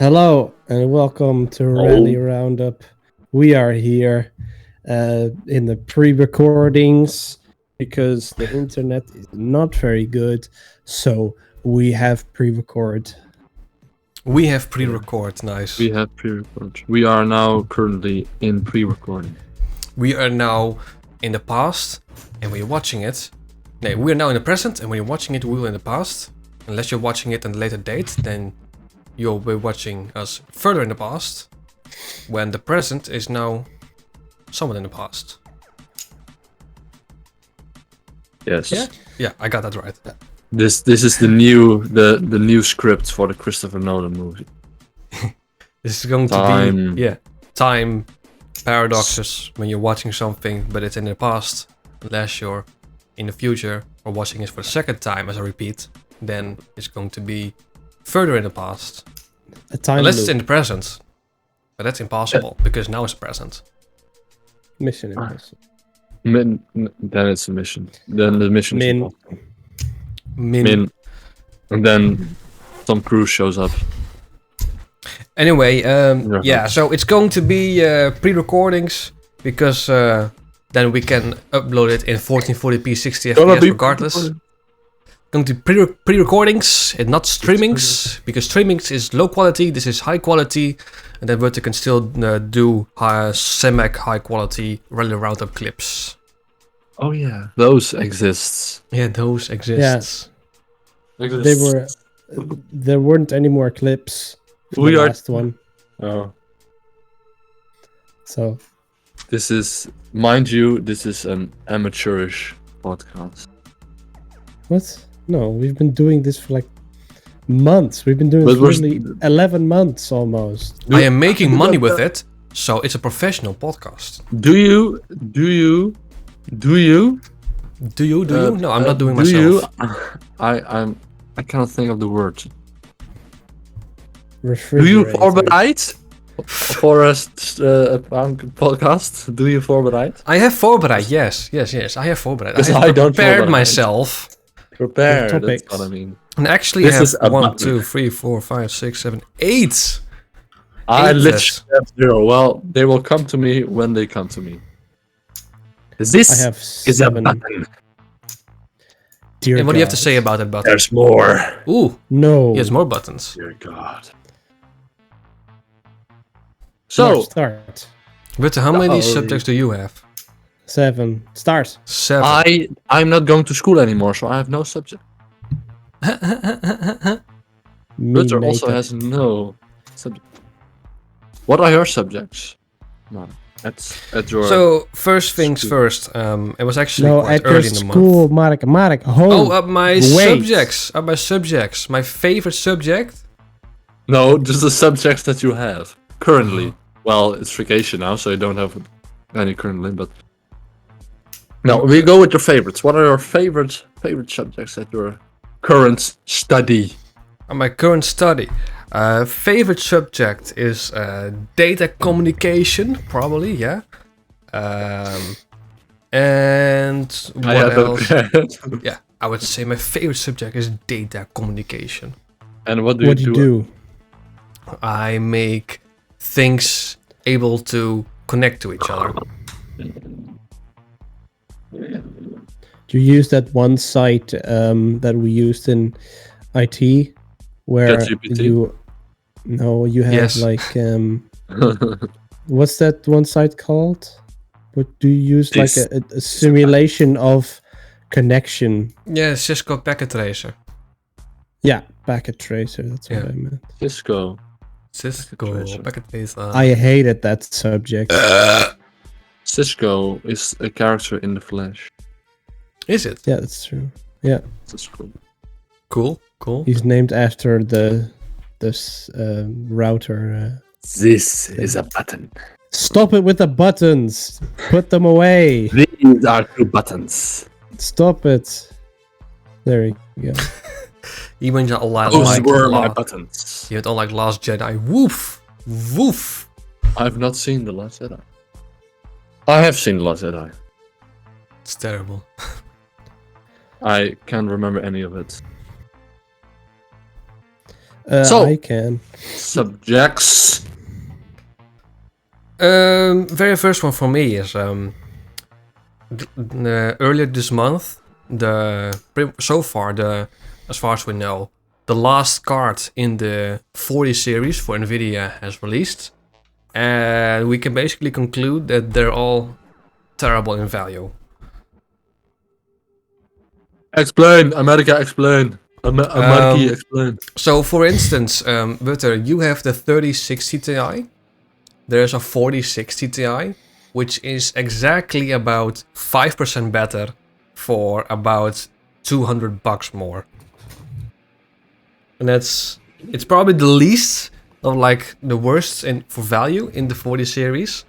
Hello and welcome to Randy Roundup. We are here in the pre-recordings because the internet is not very good, so we have pre-record. We have pre-record, nice. We have pre-record. We are now currently in pre-recording. We are now in the past and we're watching it. No, we are now in the present and when you're watching it, we were in the past. Unless you're watching it at a later date, then you'll be watching us further in the past. When the present is now somewhat in the past. Yes. Yeah, I got that right. This is the new script for the Christopher Nolan movie. This is going to be time paradoxes when you're watching something, but it's in the past. Unless you're in the future or watching it for the second time, as I repeat, then it's going to be further in the past. A time Unless loop. it's in the present. But that's impossible because now it's present. Mission impossible. Then it's a mission. Then the mission is Min. impossible. Min. And then Tom Cruise shows up. Anyway, so it's going to be pre-recordings because then we can upload it in 1440p 60 fps regardless. Going to be pre-recordings and not streamings, because streamings is low quality, this is high quality, and then Wurter can still do semi-high quality regular Roundup clips. Oh yeah, those exists. Yeah, those exist. Yeah. There weren't any more clips for the last one. Oh. So This is, mind you, this is an amateurish podcast. what? No, we've been doing this for like months. We've been doing this for nearly 11 months almost. I am making money with it, so it's a professional podcast. Do you? Do you? No, I'm not doing myself. I cannot think of the word. Do you Refrigerator. voorbereid for a podcast? Do you voorbereid? I have voorbereid, yes, I have voorbereid. Because I have I don't prepared voorbereid. myself. Prepare. Topics. That's what I mean. And actually This have is a 1, button. 2, 3, 4, 5, 6, 7, 8. I Eight literally tests. have 0. Well, they will come to me when they come to me. This I have is a 7. button. Dear And what do you have to God. say about that button? There's more. Ooh, No. he has more buttons. Dear God. So So, start. But how many Oh. subjects do you have? 7. Start. 7. I'm not going to school anymore, so I have no subject. Rutter also has no subject. What are your subjects? No, at your. So, first things School. first. It was actually No, quite at your early in the month. school, Mark, home. Oh, my Wait. subjects. My favorite subject? No, just the subjects that you have currently. Well, it's vacation now, so you don't have any currently. But no, we go with your favorites. What are your favorite subjects at your current study? My current study. Favorite subject is data communication, probably, yeah. And what else? Yeah, I would say my favorite subject is data communication. And what do What do you do? I make things able to connect to each other. You use that one site that we used in IT where ChatGPT? you have Yes. like what's that one site called? What do you use This- like a simulation of connection? Yeah, Cisco Packet Tracer. Yeah, packet tracer. That's what Yeah. I meant. Cisco. Cisco Tracer. Packet Tracer. I hated that subject. Cisco is a character in the Flash. Is it? Yeah, that's true. Yeah, Cisco. Cool. he's named after this router. This is a button. Stop it with the buttons. Put them away. These are 2 buttons. Stop it. There you go. Je bent al Those were my like buttons. je bent al like Last Jedi. Woof. I've not seen The Last Jedi. I have seen The Last Jedi. It's terrible. I can't remember any of it. So- I can. Subjects. Very first one for me is earlier this month. As far as we know, the last card in the 40 series for Nvidia has released, and we can basically conclude that they're all terrible in value. Explain, America. Explain. America. Explain. So, for instance, Butter, you have the 3060 Ti. There's a 4060 Ti, which is exactly about 5% better for about $200 more. And it's probably the least of like the worst for value in the 40 series.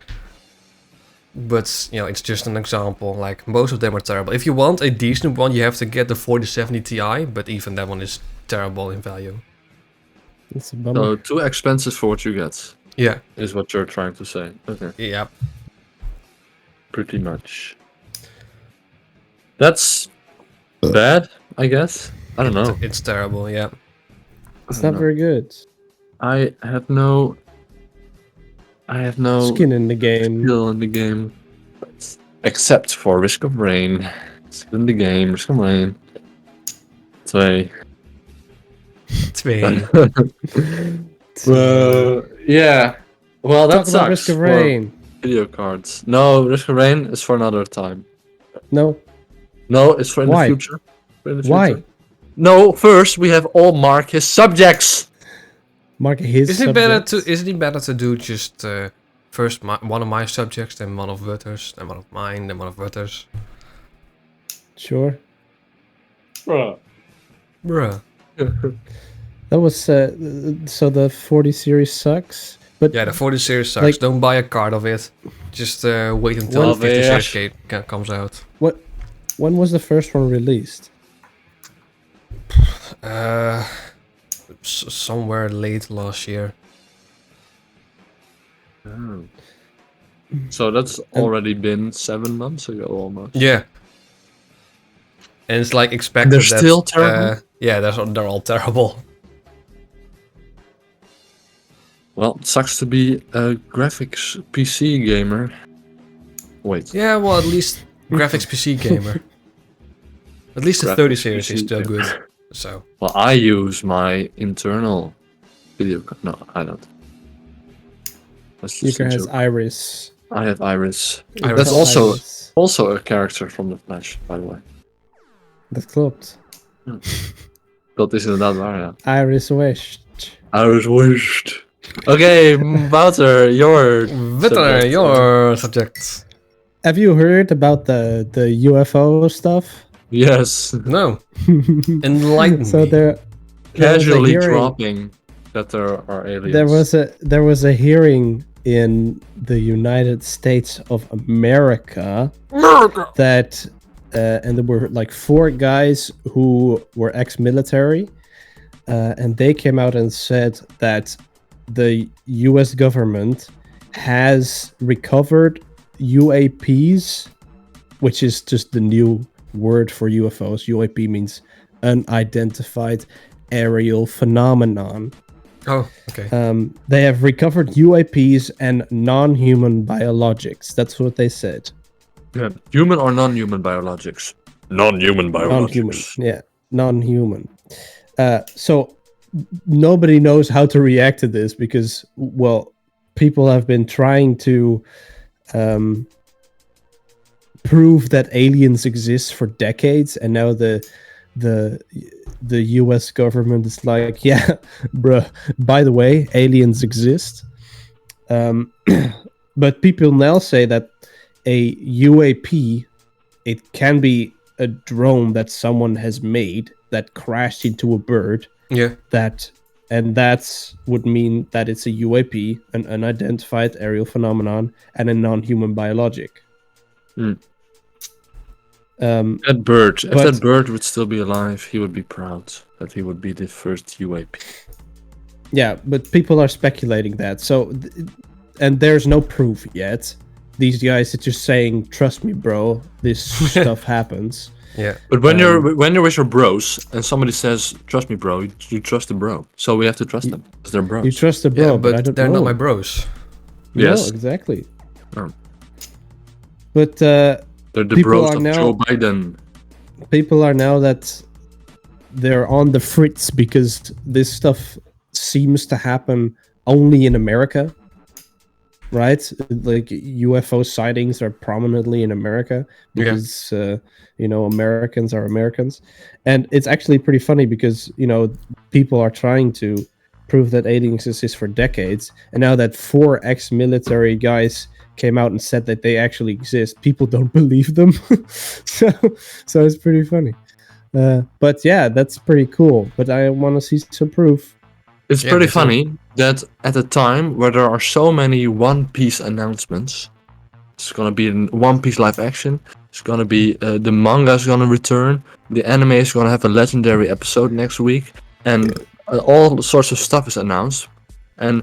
But it's just an example. Like most of them are terrible. If you want a decent one, you have to get the 4070 Ti, but even that one is terrible in value. It's a bummer. So too expensive for what you get. Yeah. Is what you're trying to say. Okay. Yeah. Pretty much. That's bad, I guess. I don't know. It's terrible, yeah. It's not very good. I have no Skin in the game. skill in the game. Except for Risk of Rain. Skill in the game, Risk of Rain. 2. 2. Yeah. Well, that Talk about sucks. Risk of for Rain. Video cards. No, Risk of Rain is for another time. No. No, it's for in Why? the future. Why? No, first we have all mark his subjects. Mark his Isn't subjects. it better to do just first one of my subjects, then one of Wutter's, then one of mine, then one of Wutter's? Sure. Bruh. That was so the 40 series sucks. But Yeah, the 40 series sucks. Like- Don't buy a card of it. Just wait until Well, the 50 yeah. series comes out. when was the first one released? Somewhere late last year. Oh. So that's already been 7 months ago almost. Yeah. And it's like expected. They're that, still terrible? Yeah, they're all terrible. Well, it sucks to be a graphics PC gamer. Wait. Yeah, well, at least graphics PC gamer. At least the Graphics 30 series is PC still gamer. good. So Well, I use my internal video card. No, I don't. That's just a Yuka has joke. Iris. I have Iris. Iris. That's Iris. also a character from the Flash, by the way. Dat klopt. Dat is inderdaad waar, ja. Iris West. Iris wished. Okay, Wouter, your Witter, subject. your subject. Have you heard about the UFO stuff? Yes, No. Enlighten So me. there was a casually hearing- dropping that there are aliens. There was a hearing in the United States of America that and there were like 4 guys who were ex-military and they came out and said that the US government has recovered UAPs, which is just the new word for UFOs. UAP means unidentified aerial phenomenon. Oh, okay. They have recovered UAPs and non-human biologics. That's what they said. Yeah. Human or non-human biologics? Non-human Non-human. Yeah, non-human. So nobody knows how to react to this because, well, people have been trying to prove that aliens exist for decades, and now the US government is like, yeah, bruh, by the way, aliens exist. But people now say that a UAP, it can be a drone that someone has made that crashed into a bird. Yeah. That's would mean that it's a UAP, an unidentified aerial phenomenon, and a non-human biologic. Hmm. That bird, if but- that bird would still be alive, he would be proud that he would be the first UAP. Yeah, but people are speculating that. So, and there's no proof yet. These guys are just saying, "Trust me, bro. This stuff happens." Yeah. But when you're with your bros and somebody says, "Trust me, bro," you trust the bro. So we have to trust them because they're bros. You trust the bro, Yeah, but I don't they're know. not my bros. Yes. No, exactly. Oh. But They're the people bros are of now- Joe Biden. people are now that they're on the fritz because this stuff seems to happen only in America, right? Like UFO sightings are prominently in America because Americans are Americans, and it's actually pretty funny because people are trying to prove that aliens exist for decades, and now that 4 ex-military guys came out and said that they actually exist, people don't believe them. so it's pretty funny. But yeah, that's pretty cool. But I want to see some proof. It's pretty funny that at a time where there are so many One Piece announcements, it's gonna be in One Piece live action. It's gonna be the manga is gonna return. The anime is gonna have a legendary episode next week, and all sorts of stuff is announced. And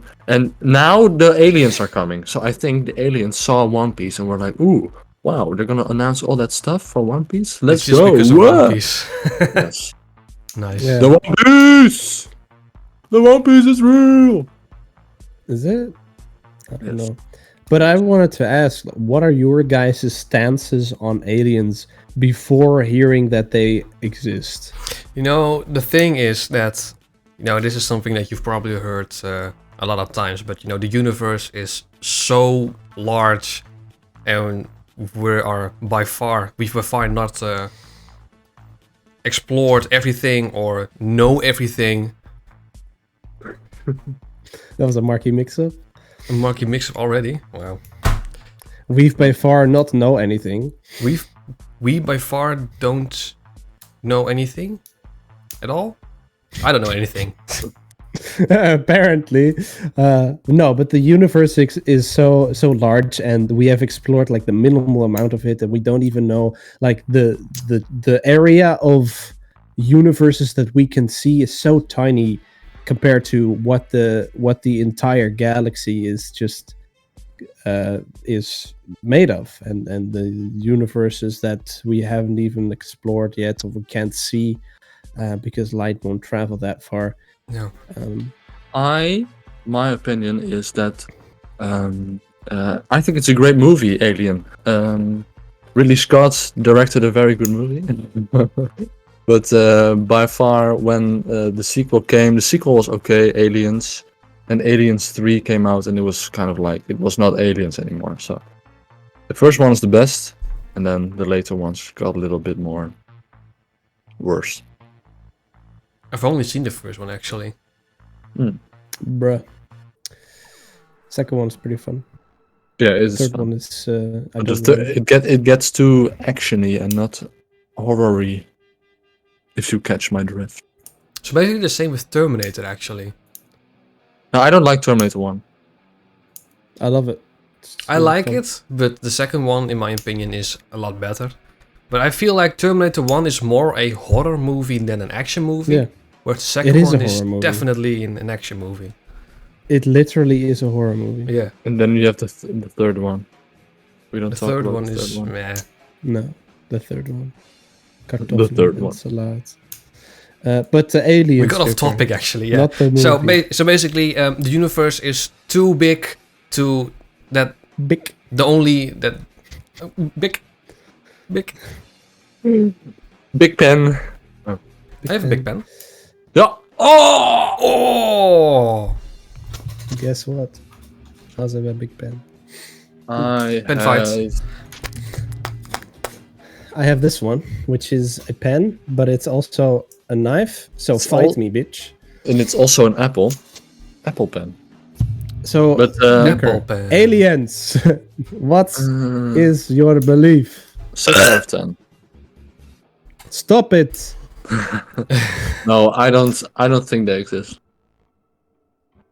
now the aliens are coming. So I think the aliens saw One Piece and were like, "Ooh, wow, they're gonna announce all that stuff for One Piece. Let's It's just go!" because of One Piece. Yes. Nice. Yeah. The One Piece. The One Piece is real. Is it? I don't Yes. know. But I wanted to ask, what are your guys' stances on aliens before hearing that they exist? The thing is that, this is something that you've probably heard a lot of times, but the universe is so large, and we've by far not explored everything or know everything. That was a marquee mix-up. A monkey mix already. Wow. We've by far not know anything. We by far don't know anything at all. I don't know anything. Apparently, no. But the universe is so large, and we have explored like the minimal amount of it, and we don't even know like the area of universes that we can see is so tiny compared to what the entire galaxy is just is made of, and the universes that we haven't even explored yet or we can't see because light won't travel that far. No. My opinion is that I think it's a great movie, Alien. Ridley Scott directed a very good movie. But by far, when the sequel came, the sequel was okay, Aliens, and Aliens 3 came out, and it was kind of like, it was not Aliens anymore. So the first one is the best, and then the later ones got a little bit more worse. I've only seen the first one, actually. Bruh. Second one's pretty fun. Yeah, it's Third fun. one is It gets too actiony and not horror-y, if you catch my drift. So basically the same with Terminator, actually. No, I don't like Terminator 1. I love it. I like it, but the second one, in my opinion, is a lot better. But I feel like Terminator 1 is more a horror movie than an action movie. Yeah. Where the second It is one a is horror movie. definitely an action movie. It literally is a horror movie. Yeah. And then you have the third one. We don't The talk third about one the is third one. meh. No, the third one. The third one. Salad. But the aliens. We got off Joker, topic, actually. Yeah. Not the movie. So basically, the universe is too big to that. Big. The only that big. Big Pen. I have a big pen. Yeah. Oh. Guess what? How's a big pen? Pen fights. I have this one, which is a pen, but it's also a knife. So It's fight all- me, bitch. And it's also an apple. Apple pen. So, But Apple pen. aliens. What is your belief? 6 out of 10. Stop it. No, I don't think they exist.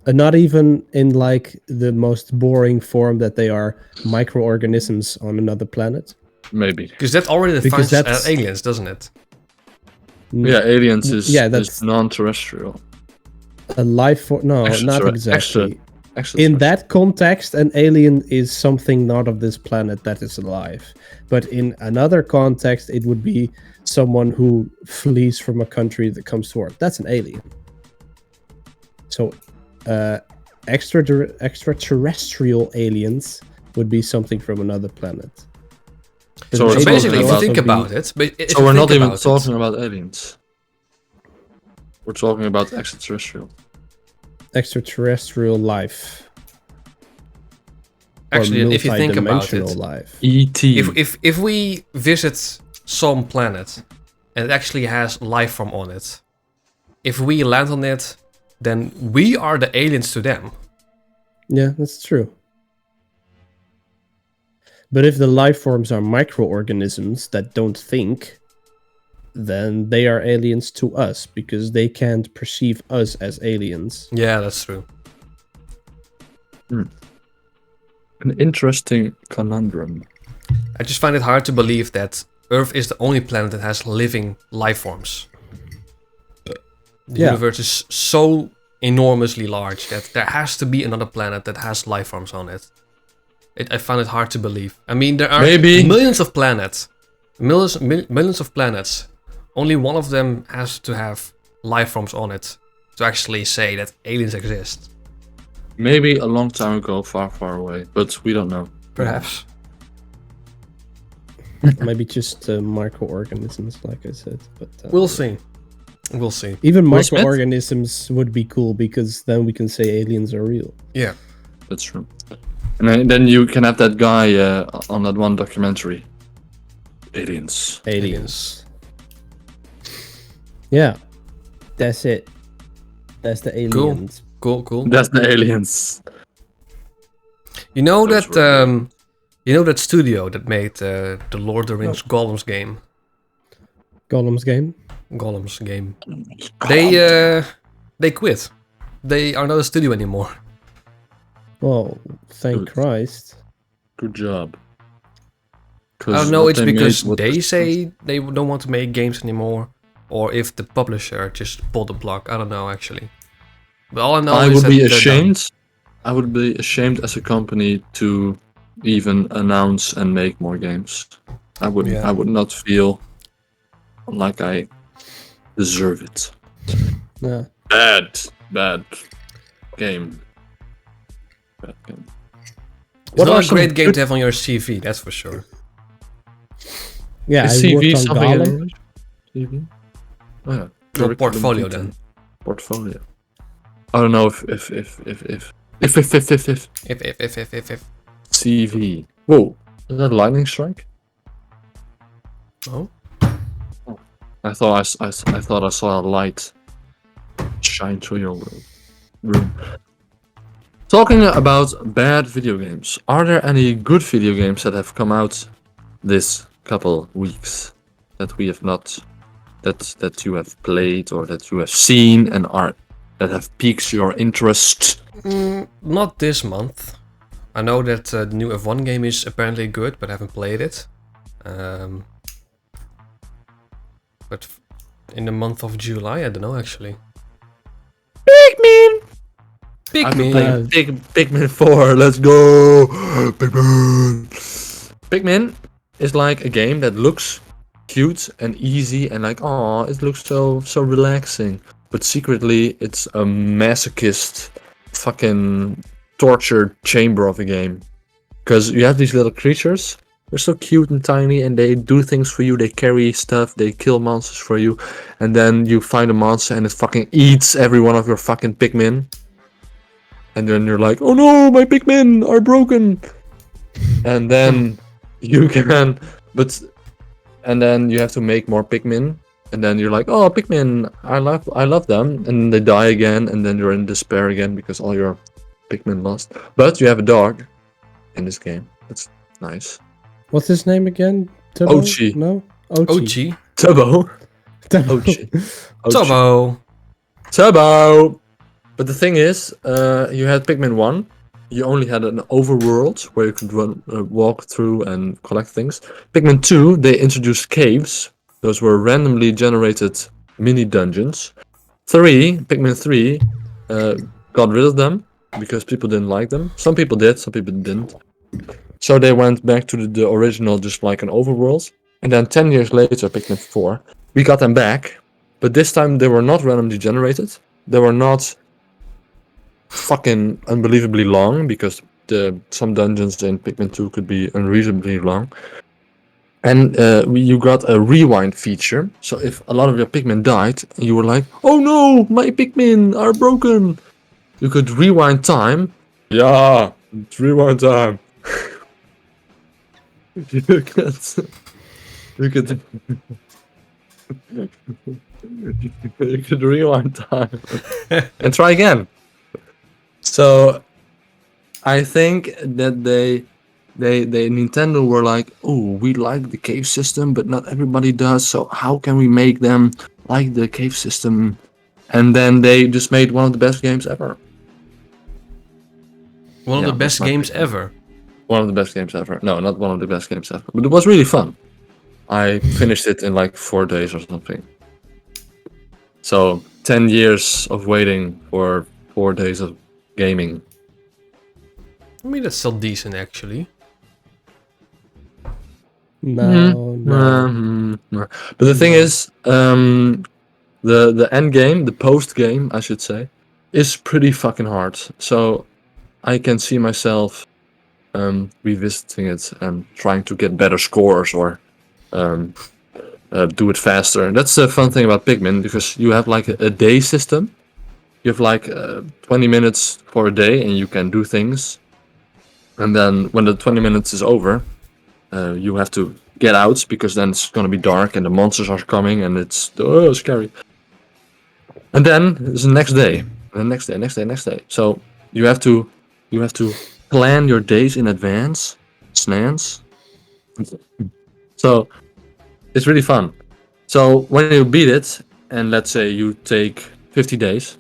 Not even in like the most boring form that they are microorganisms on another planet. Maybe. Because that already Because defines that's- aliens, doesn't it? Yeah, aliens is, Yeah, is that's- non-terrestrial. A life form? No, not Extra- exactly. In that context, an alien is something not of this planet that is alive. But in another context, it would be someone who flees from a country that comes to Earth. That's an alien. So, extraterrestrial aliens would be something from another planet. So basically, if you think about it, so we're not even talking about aliens. We're talking about extraterrestrial life. Actually, if you think about it, life. E.T. If we visit some planet and it actually has life form on it, if we land on it, then we are the aliens to them. Yeah, that's true. But if the life forms are microorganisms that don't think, then they are aliens to us because they can't perceive us as aliens. Yeah, that's true. An interesting conundrum. I just find it hard to believe that Earth is the only planet that has living life forms. The universe is so enormously large that there has to be another planet that has life forms on it. I find it hard to believe. I mean, there are millions of planets. Millions of planets. Only one of them has to have life forms on it to actually say that aliens exist. Maybe a long time ago, far, far away, but we don't know. Perhaps. Maybe just microorganisms, like I said. But we'll see. We'll see. Even microorganisms would be cool because then we can say aliens are real. Yeah, that's true. And then you can have that guy on that one documentary. Aliens. Yeah, that's it. That's the aliens. Cool. That's the aliens. You know that studio that made the Lord of the Rings Gollum's game. Gollum's game. They quit. They are not a studio anymore. Well, thank Christ. Good job. I don't know, it's because they say they don't want to make games anymore, or if the publisher just pulled the plug. I don't know, actually. But all I know is that I would be ashamed as a company to even announce and make more games. I would not feel like I deserve it. Yeah. Bad game. It's not a great game to have on your CV, that's for sure. Yeah, is CV something in English? CV? Oh yeah. Your portfolio then. Portfolio. I don't know if CV. Whoa, is that lightning strike? Oh. I thought I saw a light shine through your room. Talking about bad video games, are there any good video games that have come out this couple weeks that we have not, that you have played or that you have seen and that have piqued your interest? Not this month. I know that the new F1 game is apparently good, but I haven't played it. But in the month of July, I don't know actually. Pikmin 4, let's go! Pikmin is like a game that looks cute and easy and like, oh, it looks so relaxing. But secretly, it's a masochist fucking torture chamber of a game. Because you have these little creatures, they're so cute and tiny and they do things for you, they carry stuff, they kill monsters for you. And then you find a monster and it fucking eats every one of your fucking Pikmin. And then you're like, oh no, my Pikmin are broken. And then you can, and then you have to make more Pikmin. And then you're like, oh, Pikmin, I love them. And they die again. And then you're in despair again because all your Pikmin lost. But you have a dog in this game. That's nice. What's his name again? Tubbo? Ochi. No? Ochi. Tubbo. Ochi. Tubbo. But the thing is, you had Pikmin 1. You only had an overworld where you could walk through and collect things. Pikmin 2, they introduced caves. Those were randomly generated mini dungeons. Pikmin 3 got rid of them. because people didn't like them. Some people did, some people didn't. So they went back to the original, just like an overworld. And then 10 years later, Pikmin 4, we got them back. But this time they were not randomly generated. They were not fucking unbelievably long, because some dungeons in Pikmin 2 could be unreasonably long. And you got a rewind feature. So if a lot of your Pikmin died, you were like, oh no, my Pikmin are broken. You could rewind time. Yeah, it's rewind time. you could you could rewind time and try again. So I think that they Nintendo were like, oh, we like the cave system, but not everybody does. So how can we make them like the cave system? And then they just made one of the best games ever. One of the best games ever. One of the best games ever. No, not one of the best games ever. But it was really fun. I finished it in like 4 days or something. So 10 years of waiting for 4 days of gaming. I mean, that's still decent, actually. No. But the thing is, the end game, the post game, I should say, is pretty fucking hard. So I can see myself revisiting it and trying to get better scores or do it faster. That's the fun thing about Pikmin, because you have like a day system. You have like 20 minutes for a day, and you can do things. And then when the 20 minutes is over, you have to get out, because then it's gonna be dark and the monsters are coming, and it's scary. And then it's the next day, and the next day. So you have to plan your days in advance, snans. So it's really fun. So when you beat it, and let's say you take 50 days,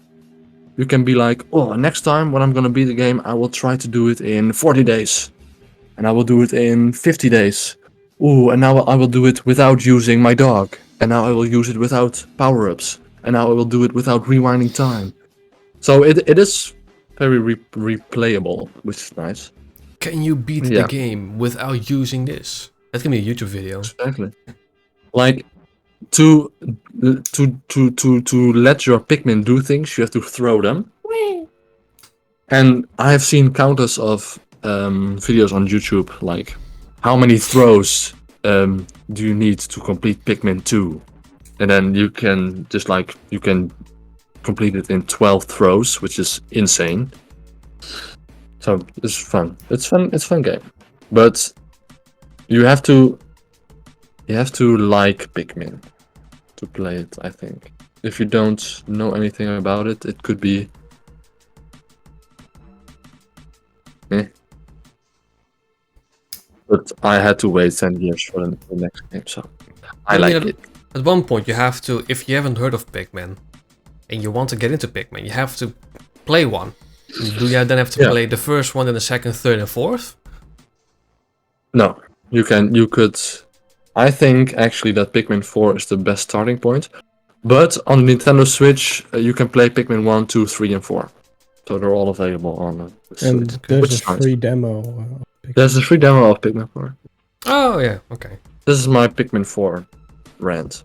you can be like, oh, next time when I'm gonna beat the game, I will try to do it in 40 days. And I will do it in 50 days. Ooh, and now I will do it without using my dog. And now I will use it without power-ups. And now I will do it without rewinding time. So it is very replayable, which is nice. Can you beat the game without using this? That can be a YouTube video. Exactly. Like, to let your Pikmin do things, you have to throw them. And I have seen countless of videos on YouTube, like how many throws do you need to complete Pikmin 2? And then you can just complete it in 12 throws, which is insane. So it's fun. It's a fun game. But you have to like Pikmin to play it, I think. If you don't know anything about it, it could be But I had to wait 10 years for the next game, so I like it. At one point, you have to, if you haven't heard of Pikmin, and you want to get into Pikmin, you have to play one. Do you then have to play the first one, then the second, third, and fourth? No, you could. I think actually that Pikmin 4 is the best starting point. But on Nintendo Switch, you can play Pikmin 1, 2, 3, and 4. So they're all available on the Switch. And there's a free demo. There's a free demo of Pikmin 4. Oh, yeah, okay. This is my Pikmin 4 rant.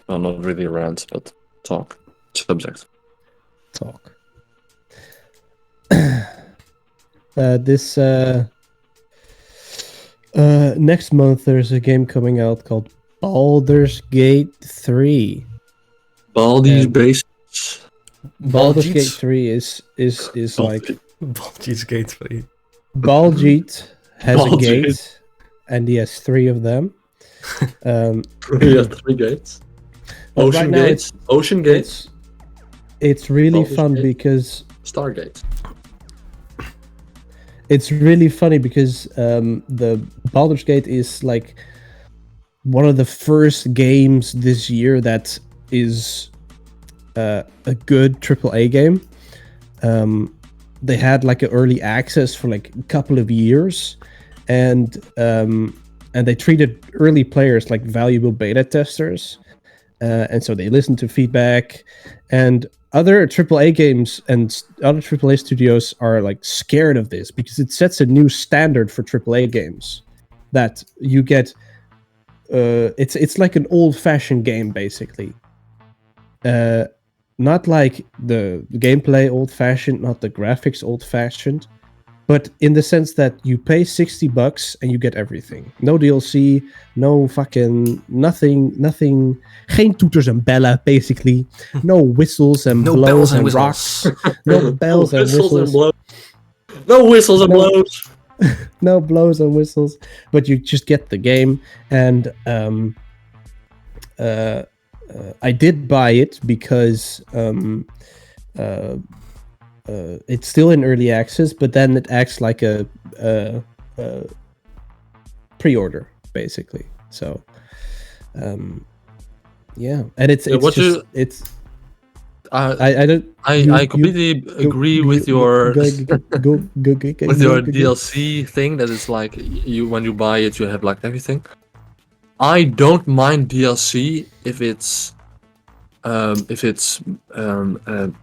Well, not really a rant, but talk. Subject. Talk. This next month there's a game coming out called Baldur's Gate 3. Baldur's Gate 3 is like Baldur's Gate 3. Baljeet has a gate, and he has 3 of them. He has 3 gates. Ocean gates. Ocean gates. It's really Baldur's fun Gate. Because Stargate. It's really funny because the Baldur's Gate is like one of the first games this year that is a good AAA game. They had like an early access for like a couple of years, and they treated early players like valuable beta testers, and so they listened to feedback. And other AAA games and other AAA studios are like scared of this because it sets a new standard for AAA games that you get. It's like an old-fashioned game basically. Not like the gameplay old-fashioned, not the graphics old-fashioned, but in the sense that you pay $60 and you get everything. No DLC, no fucking nothing. Geen toeters en bellen, basically. No whistles and No blows bells and and whistles. rocks. No bells and whistles. No whistles and No. blows. No blows and whistles, but you just get the game. And I did buy it because it's still in early access, but then it acts like a pre-order basically. So yeah, and it's what just you- it's I I don't I completely agree with your with your DLC thing. That is like you when you buy it, you have like everything. I don't mind DLC if it's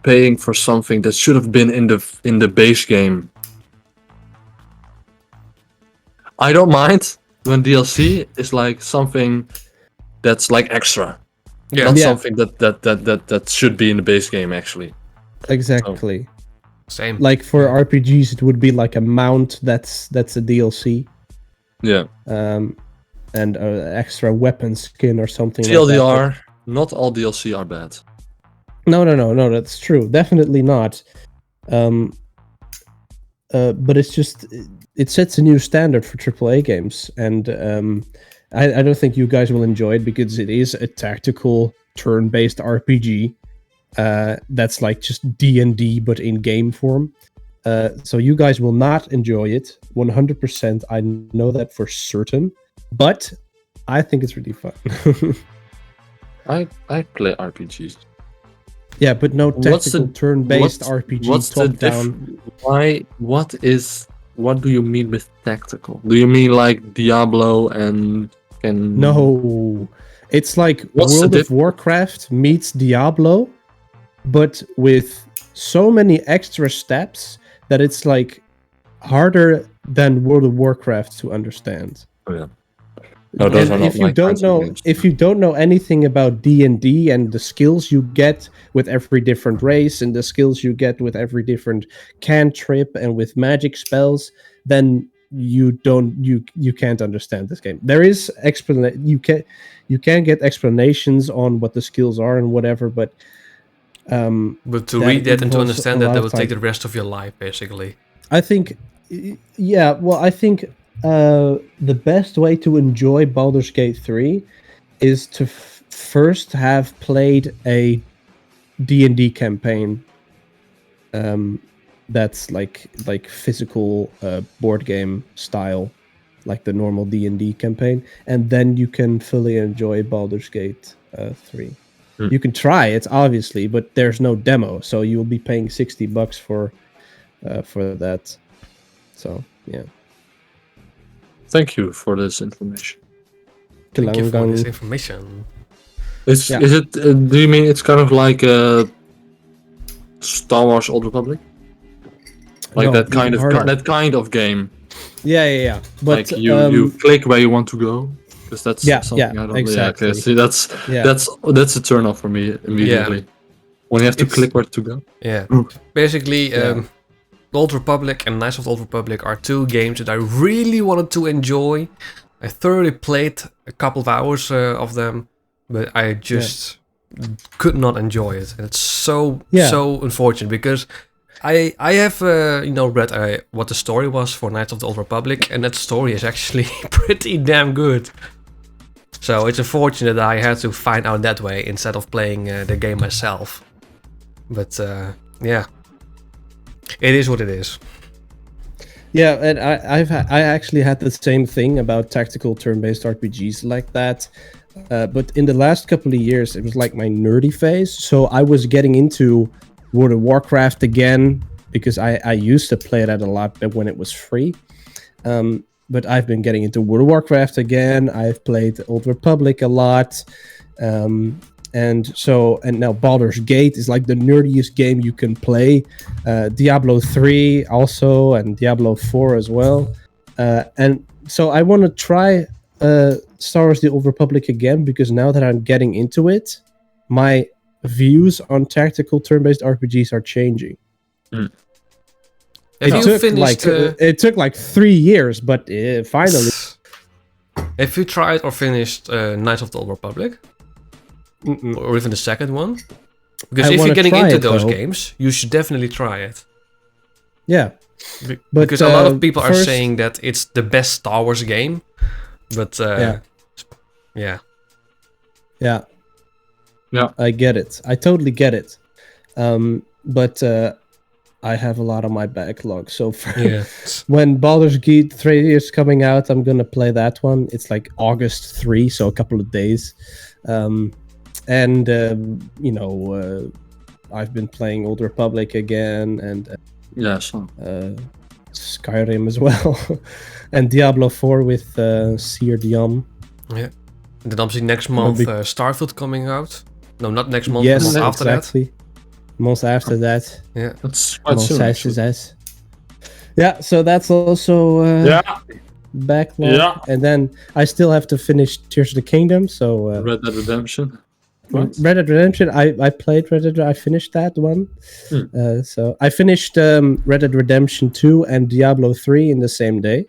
paying for something that should have been in the base game. I don't mind when DLC is like something that's like extra, not something that should be in the base game actually. Exactly. Same. Like for RPGs, it would be like a mount that's a DLC. Yeah. And extra weapon skin or something like that. TLDR, not all DLC are bad. No, that's true. Definitely not. But it's just it sets a new standard for AAA games, and I don't think you guys will enjoy it because it is a tactical turn-based RPG. That's like just D&D but in game form. So you guys will not enjoy it 100%. I know that for certain. But I think it's really fun. I play RPGs. Yeah, but no tactical turn-based RPG top-down. What do you mean with tactical? Do you mean like Diablo and No, it's like World of Warcraft meets Diablo, but with so many extra steps that it's like harder than World of Warcraft to understand. Oh yeah. No, those are not if you don't know, if you don't know anything about D&D and the skills you get with every different race and the skills you get with every different cantrip and with magic spells, then you can't understand this game. There is you can get explanations on what the skills are and whatever, but to read that and to understand that will take the rest of your life, basically. I think, yeah. Well, I think the best way to enjoy Baldur's Gate 3 is to first have played a D&D campaign that's like physical board game style, like the normal D&D campaign, and then you can fully enjoy Baldur's Gate 3. You can try it, obviously, but there's no demo, so you'll be paying $60 for that. So, yeah. Thank you for this information. Thank you for this information. Is it? Do you mean it's kind of like Star Wars Old Republic? Like No, that kind of game. Yeah. But like you click where you want to go. Because that's something I don't. Exactly. Yeah, okay. See, that's a turn off for me immediately. When you have to click where to go. Yeah. Basically, Old Republic and Knights of the Old Republic are two games that I really wanted to enjoy. I thoroughly played a couple of hours of them, but I just could not enjoy it. And it's so unfortunate because I have read what the story was for Knights of the Old Republic, and that story is actually pretty damn good. So it's unfortunate that I had to find out that way instead of playing the game myself. But it is what it is. Yeah, and I actually had the same thing about tactical turn-based RPGs like that. But in the last couple of years, it was like my nerdy phase. So I was getting into World of Warcraft again because I used to play that a lot when it was free. But I've been getting into World of Warcraft again. I've played Old Republic a lot. And And now Baldur's Gate is like the nerdiest game you can play. Diablo 3 also, and Diablo 4 as well. And so I want to try Star Wars: The Old Republic again, because now that I'm getting into it, my views on tactical turn-based RPGs are changing. It took like 3 years, but finally. Have you tried or finished Knights of the Old Republic? Or even the second one? Because if you're getting into those games, you should definitely try it. Yeah. Because a lot of people are saying that it's the best Star Wars game. But yeah. I get it. I totally get it. But I have a lot on my backlog. So when Baldur's Gate 3 is coming out, I'm going to play that one. It's like August 3, so a couple of days. I've been playing Old Republic again, and Skyrim as well, and Diablo 4 with Seer Diam. Yeah, and then obviously next month Starfield coming out. No, not next month. Yes, the month after that. Month after that. Yeah, that's quite soon. Yeah, so that's also backlog. Yeah. And then I still have to finish Tears of the Kingdom. So Red Dead Redemption. What? Red Dead Redemption. I played Red Dead. I finished that one. So I finished Red Dead Redemption 2 and Diablo 3 in the same day,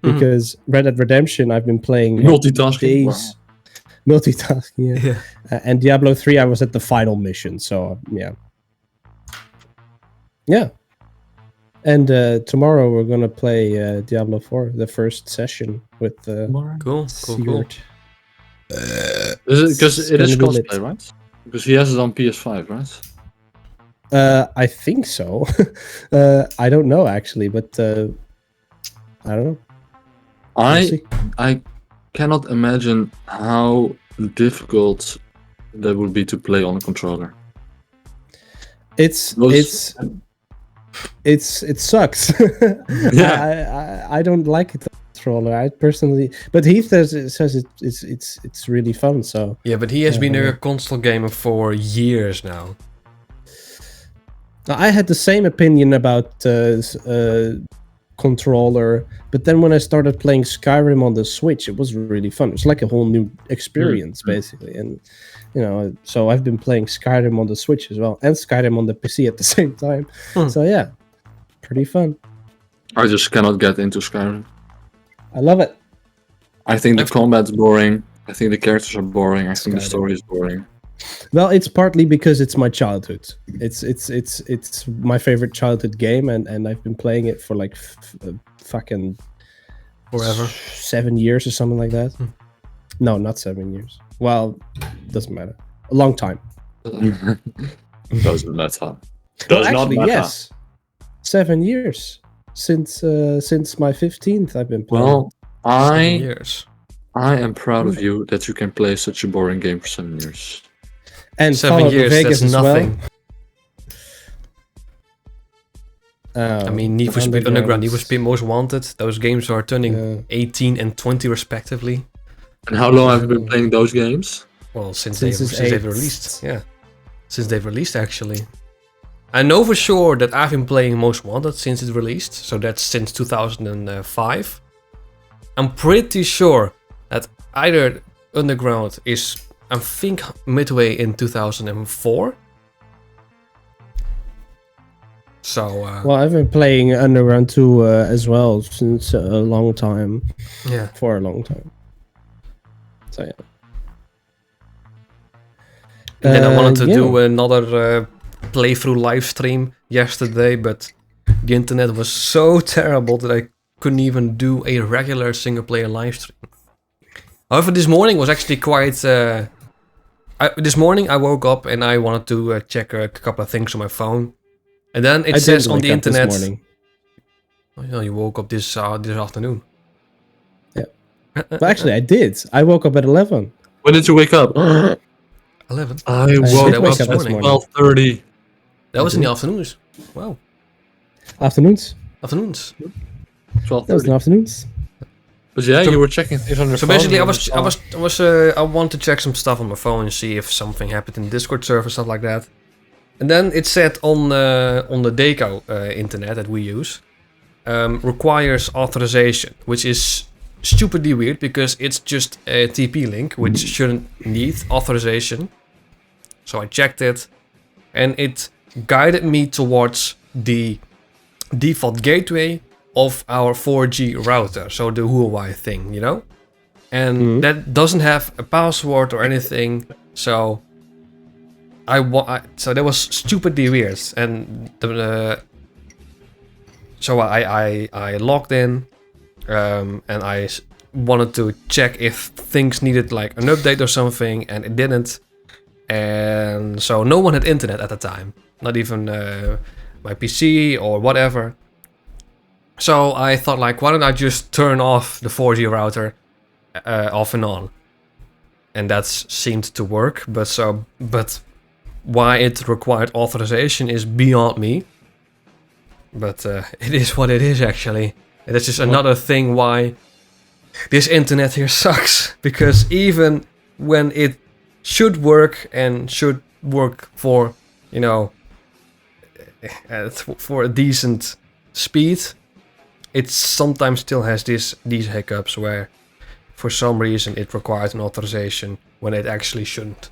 because Red Dead Redemption I've been playing multitasking. Days. Wow. Multitasking, yeah. And Diablo 3 I was at the final mission. So yeah. And tomorrow we're gonna play Diablo 4, the first session with cool. Because it is cosplay, right? Because he has it on PS5, right? I think so. I don't know actually, but I don't know. I cannot imagine how difficult that would be to play on a controller. It sucks. Yeah. I don't like it. Controller, I personally, but Heath says it's really fun. So yeah, but he has been a console gamer for years now. I had the same opinion about controller, but then when I started playing Skyrim on the Switch, it was really fun. It's like a whole new experience, basically, and so I've been playing Skyrim on the Switch as well, and Skyrim on the PC at the same time. So yeah, pretty fun. I just cannot get into Skyrim. I love it. I think the combat's boring. I think the characters are boring. I think the story is boring. Well, it's partly because it's my childhood. It's my favorite childhood game, and I've been playing it for like fucking forever, 7 years or something like that. No, not 7 years. Well, doesn't matter. A long time. Doesn't matter. Actually, yes, 7 years. Since my 15th, I've been playing. Well, 7 years. I am proud of you that you can play such a boring game for 7 years. And 7 years, Vegas that's nothing. Well. I mean, Need for Speed Underground, Need for Speed Most Wanted, those games are turning 18 and 20 respectively. And how long have you been playing those games? Well, since they've released. Yeah, since they've released actually. I know for sure that I've been playing Most Wanted since it released, so that's since 2005. I'm pretty sure that either Underground is, I think, midway in 2004. So. Well, I've been playing Underground 2 as well since a long time. Yeah. For a long time. So yeah. And then I wanted to do another playthrough live stream yesterday, but the internet was so terrible that I couldn't even do a regular single player live stream. However, this morning was actually quite this morning I woke up and I wanted to check a couple of things on my phone, and then it says on the internet, oh, you woke up this afternoon. Yeah. Well, actually I did. I woke up at 11. When did you wake up? 11. I woke up at 12:30. That was in the afternoons. Wow. Afternoons? Afternoons. 12:30. That was in the afternoons. But yeah, you were checking things on your So phone. basically, I want to check some stuff on my phone and see if something happened in the Discord server, stuff like that. And then it said on the Deco internet that we use, requires authorization, which is stupidly weird because it's just a TP link, which shouldn't need authorization. So I checked it, and it guided me towards the default gateway of our 4G router, so the Huawei thing, you know? And that doesn't have a password or anything, so so that was stupidly weird. And so I logged in, and I wanted to check if things needed like an update or something, and it didn't. And so no one had internet at the time, not even my PC or whatever. So I thought, like, why don't I just turn off the 4G router off and on? And that seemed to work, but why it required authorization is beyond me. But it is what it is, actually. And that's just another thing why this internet here sucks. Because even when it should work and should work for, you know, for a decent speed, it sometimes still has these hiccups where for some reason it requires an authorization when it actually shouldn't.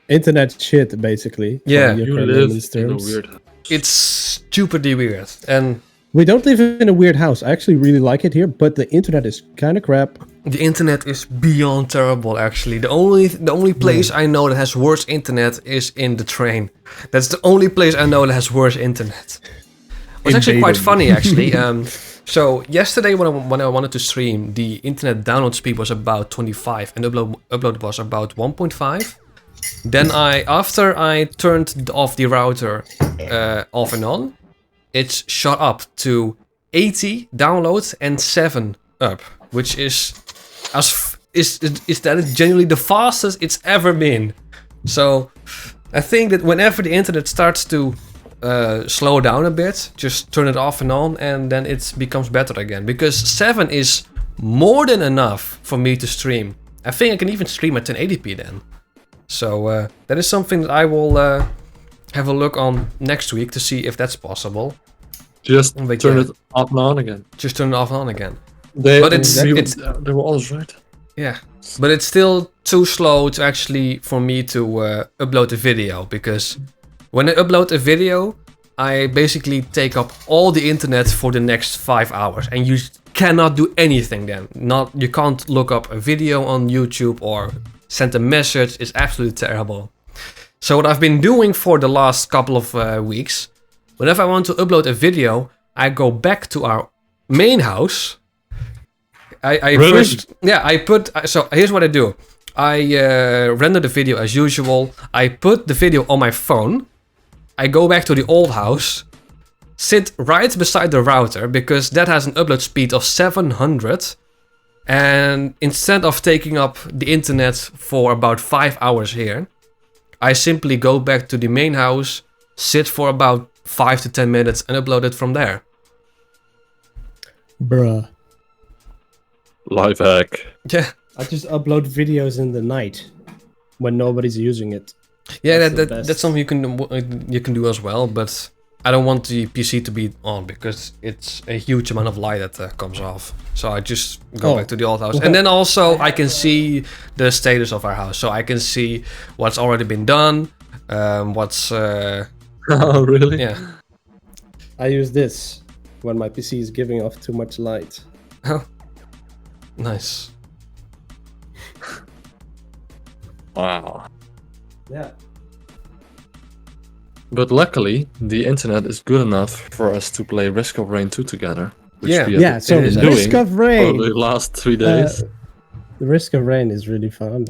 Internet shit, basically. Yeah, you live in a weird house. It's stupidly weird, and we don't live in a weird house. I actually really like it here, but the internet is kind of crap. The internet is beyond terrible, actually. The only place I know that has worse internet is in the train. That's the only place I know that has worse internet. It's actually quite funny, actually. So yesterday when I wanted to stream, the internet download speed was about 25 and upload was about 1.5. Then after I turned off the router off and on, it's shot up to 80 downloads and 7 up, which is genuinely the fastest it's ever been. So I think that whenever the internet starts to slow down a bit, just turn it off and on, and then it becomes better again. Because 7 is more than enough for me to stream. I think I can even stream at 1080p then. So that is something that I will have a look on next week to see if that's possible. Just turn it off and on again. Just turn it off and on again. They were always right. Yeah, but it's still too slow to actually for me to upload a video, because when I upload a video, I basically take up all the internet for the next 5 hours, and you cannot do anything then. You can't look up a video on YouTube or send a message. It's absolutely terrible. So what I've been doing for the last couple of weeks, whenever I want to upload a video, I go back to our main house. Really? So here's what I do. I render the video as usual. I put the video on my phone. I go back to the old house, sit right beside the router, because that has an upload speed of 700. And instead of taking up the internet for about 5 hours here, I simply go back to the main house, sit for about 5 to 10 minutes and upload it from there. Bruh. Life hack. Yeah. I just upload videos in the night when nobody's using it. Yeah, that's something you can do as well, but I don't want the PC to be on because it's a huge amount of light that comes off. So I just go back to the old house. And then also I can see the status of our house. So I can see what's already been done, what's... Oh, really? Yeah. I use this when my PC is giving off too much light. Oh, nice. Wow. Yeah. But luckily, the internet is good enough for us to play Risk of Rain 2 together. Which Yeah. we have Yeah, so been Risk doing of Rain. for the last 3 days. The Risk of Rain is really fun.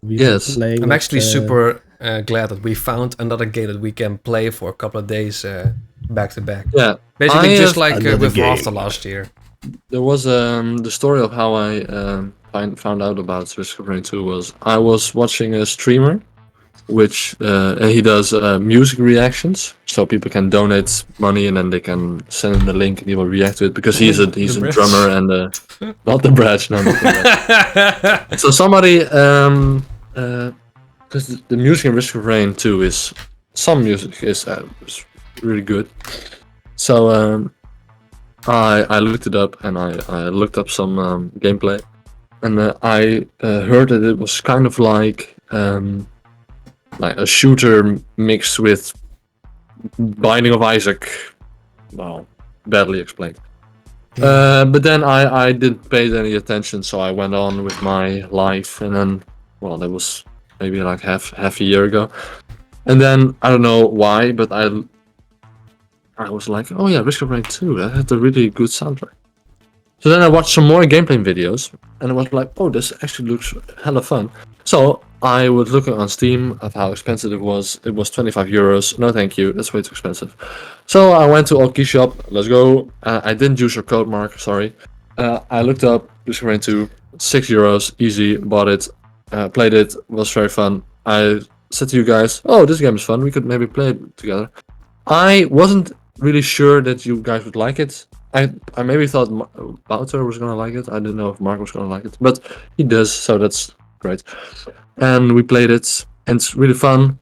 Yes. I'm actually super glad that we found another game that we can play for a couple of days back to back. Yeah. Basically just like another with game. After last year. There was the story of how I found out about Risk of Rain 2 was I was watching a streamer which he does music reactions. So people can donate money and then they can send him the link and he will react to it because he's a drummer and not the bridge, no, not the bridge. So somebody, because the music in Risk of Rain 2 is some music is really good. So I looked it up and I looked up some gameplay, and I heard that it was kind of like a shooter mixed with Binding of Isaac. Well, badly explained. But then I didn't pay any attention, so I went on with my life, and then, well, that was maybe like half a year ago, and then I don't know why, but I was like, oh yeah, Risk of Rain 2, that had a really good soundtrack. So then I watched some more gameplay videos, and I was like, oh, this actually looks hella fun. So I was looking on Steam at how expensive it was. It was 25 euros. No, thank you. That's way too expensive. So I went to Alki Shop. Let's go. I didn't use your code, Mark. Sorry. I looked up Risk of Rain 2. 6 euros. Easy. Bought it. Played it. Was very fun. I said to you guys, oh, this game is fun. We could maybe play it together. I wasn't really sure that you guys would like it. I maybe thought Wouter was gonna like it. I didn't know if Mark was gonna like it, but he does, so that's great. And we played it, and it's really fun.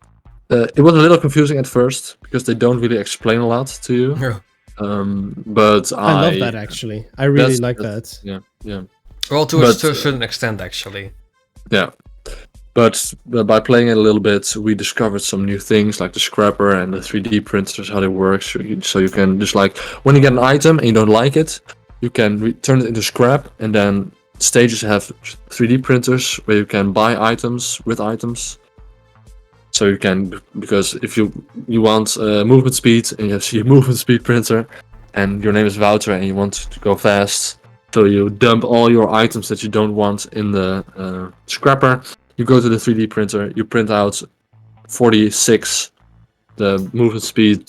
It was a little confusing at first because they don't really explain a lot to you. Yeah. But I love that actually. I really like that. Yeah. Well, to a certain extent, actually. Yeah. But by playing it a little bit, we discovered some new things like the scrapper and the 3D printers, how they work. So you can just like, when you get an item and you don't like it, you can turn it into scrap, and then stages have 3D printers where you can buy items with items. So you can, because if you want movement speed and you see a movement speed printer and your name is Wouter and you want to go fast, so you dump all your items that you don't want in the scrapper. You go to the 3D printer, you print out 46 the movement speed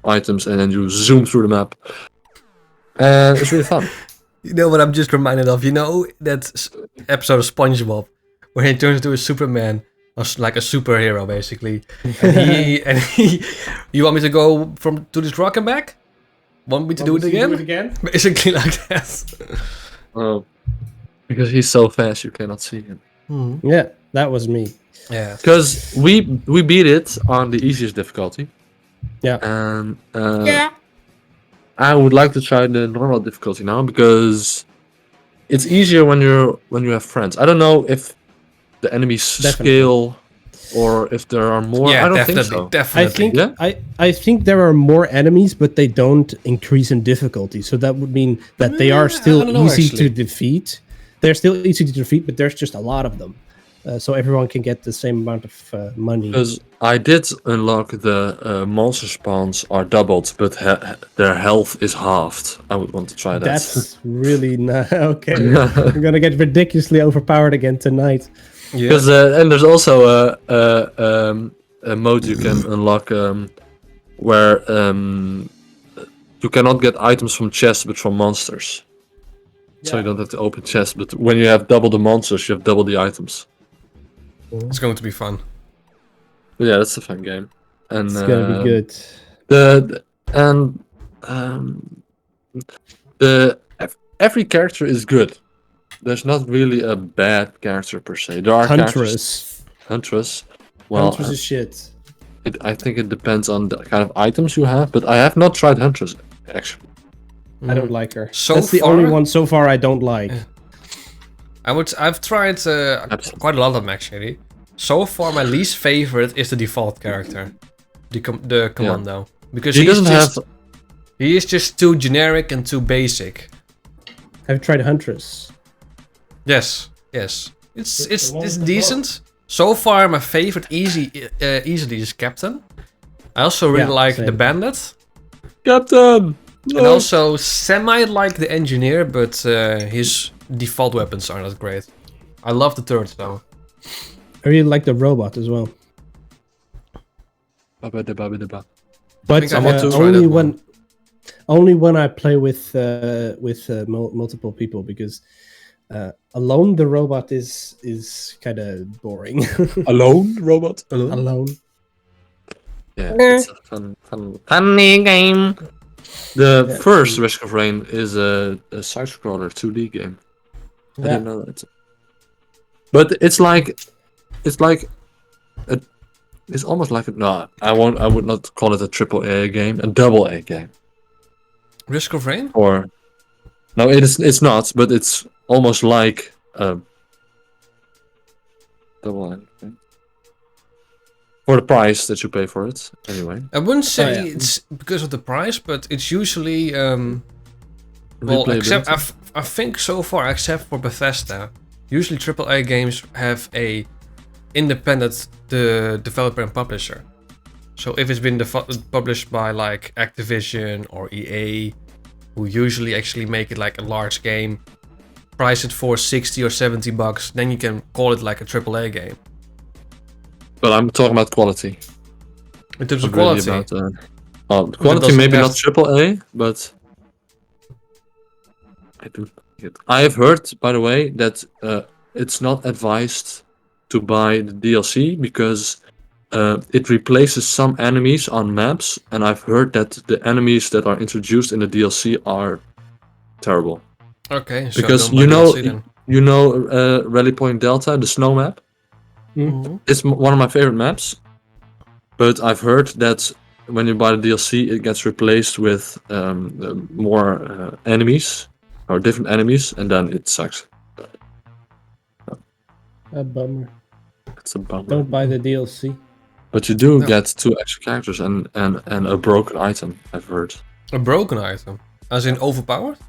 items, and then you zoom through the map. And it's really fun. You know what I'm just reminded of? You know that episode of SpongeBob where he turns into a Superman, or like a superhero basically. And he, you want me to go to this rock and back? Want me to do it again? Basically like that. Oh, because he's so fast you cannot see him. Yeah, that was me. Yeah, because we beat it on the easiest difficulty. Yeah, and I would like to try the normal difficulty now because it's easier when you have friends. I don't know if the enemies scale or if there are more. Yeah, I don't think so. Definitely. I think there are more enemies, but they don't increase in difficulty. So that would mean that they are still easy to defeat. They're still easy to defeat, but there's just a lot of them. So everyone can get the same amount of money. Because I did unlock the monster spawns are doubled, but their health is halved. I would want to try that. That's really okay. I'm gonna get ridiculously overpowered again tonight. Because and there's also a mode you can unlock where you cannot get items from chests, but from monsters. So you don't have to open chests, but when you have double the monsters, you have double the items. It's going to be fun. But yeah, that's a fun game, and it's gonna be good. Every character is good. There's not really a bad character per se. There are Huntress. Well, Huntress is shit. I think it depends on the kind of items you have, but I have not tried Huntress actually. I don't like her. So that's the only one so far I don't like. I've tried quite a lot of them actually. So far, my least favorite is the default character, the commando, because he is just too generic and too basic. Have you tried Huntress? Yes. It's decent. So far, my favorite easily is Captain. I also really like the Bandit. Captain! No. And also semi like the Engineer, but his default weapons are not great. I love the turrets though. I really like the robot as well. But only when I play with multiple people, because Alone the Robot is kind of boring. Alone robot. Alone. Alone. Yeah, it's a funny game. The Yeah, first Risk of Rain is a side-scroller 2D game. I Yeah. didn't know that. But it's almost like I would not call it a triple A game, a double A game. Risk of Rain? Or no, it's not, but it's almost like a double A game. For the price that you pay for it, anyway. I wouldn't say yeah. it's because of the price, but it's usually well, except I think so far, except for Bethesda, usually AAA games have a independent developer and publisher. So if it's been published by like Activision or EA, who usually actually make it like a large game, price it for $60 or $70, then you can call it like a AAA game. But I'm talking about quality. In terms of Not really quality. about, quality maybe not triple A, but I do like it. I have heard, by the way, that it's not advised to buy the DLC because it replaces some enemies on maps, and I've heard that the enemies that are introduced in the DLC are terrible. Okay, so Because don't buy DLC then. you know Rally Point Delta, the snow map. Mm-hmm. It's one of my favorite maps, but I've heard that when you buy the DLC, it gets replaced with more enemies or different enemies, and then it sucks. A bummer. It's a bummer. Don't buy the DLC. But you do get 2 extra characters and a broken item, I've heard. A broken item? As in overpowered?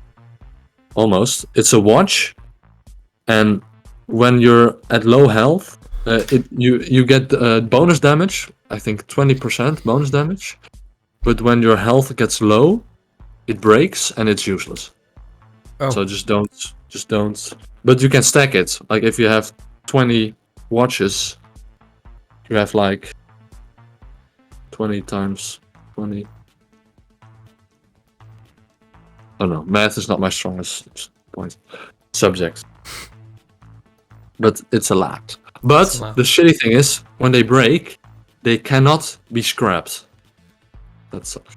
Almost. It's a watch, and when you're at low health, you get bonus damage. I think 20% bonus damage. But when your health gets low, it breaks and it's useless. Oh. So just don't. But you can stack it. Like if you have 20 watches, you have like 20 times 20. I don't know. Math is not my strongest point. Subject. But it's a lot. But the shitty thing is, when they break, they cannot be scrapped. That sucks.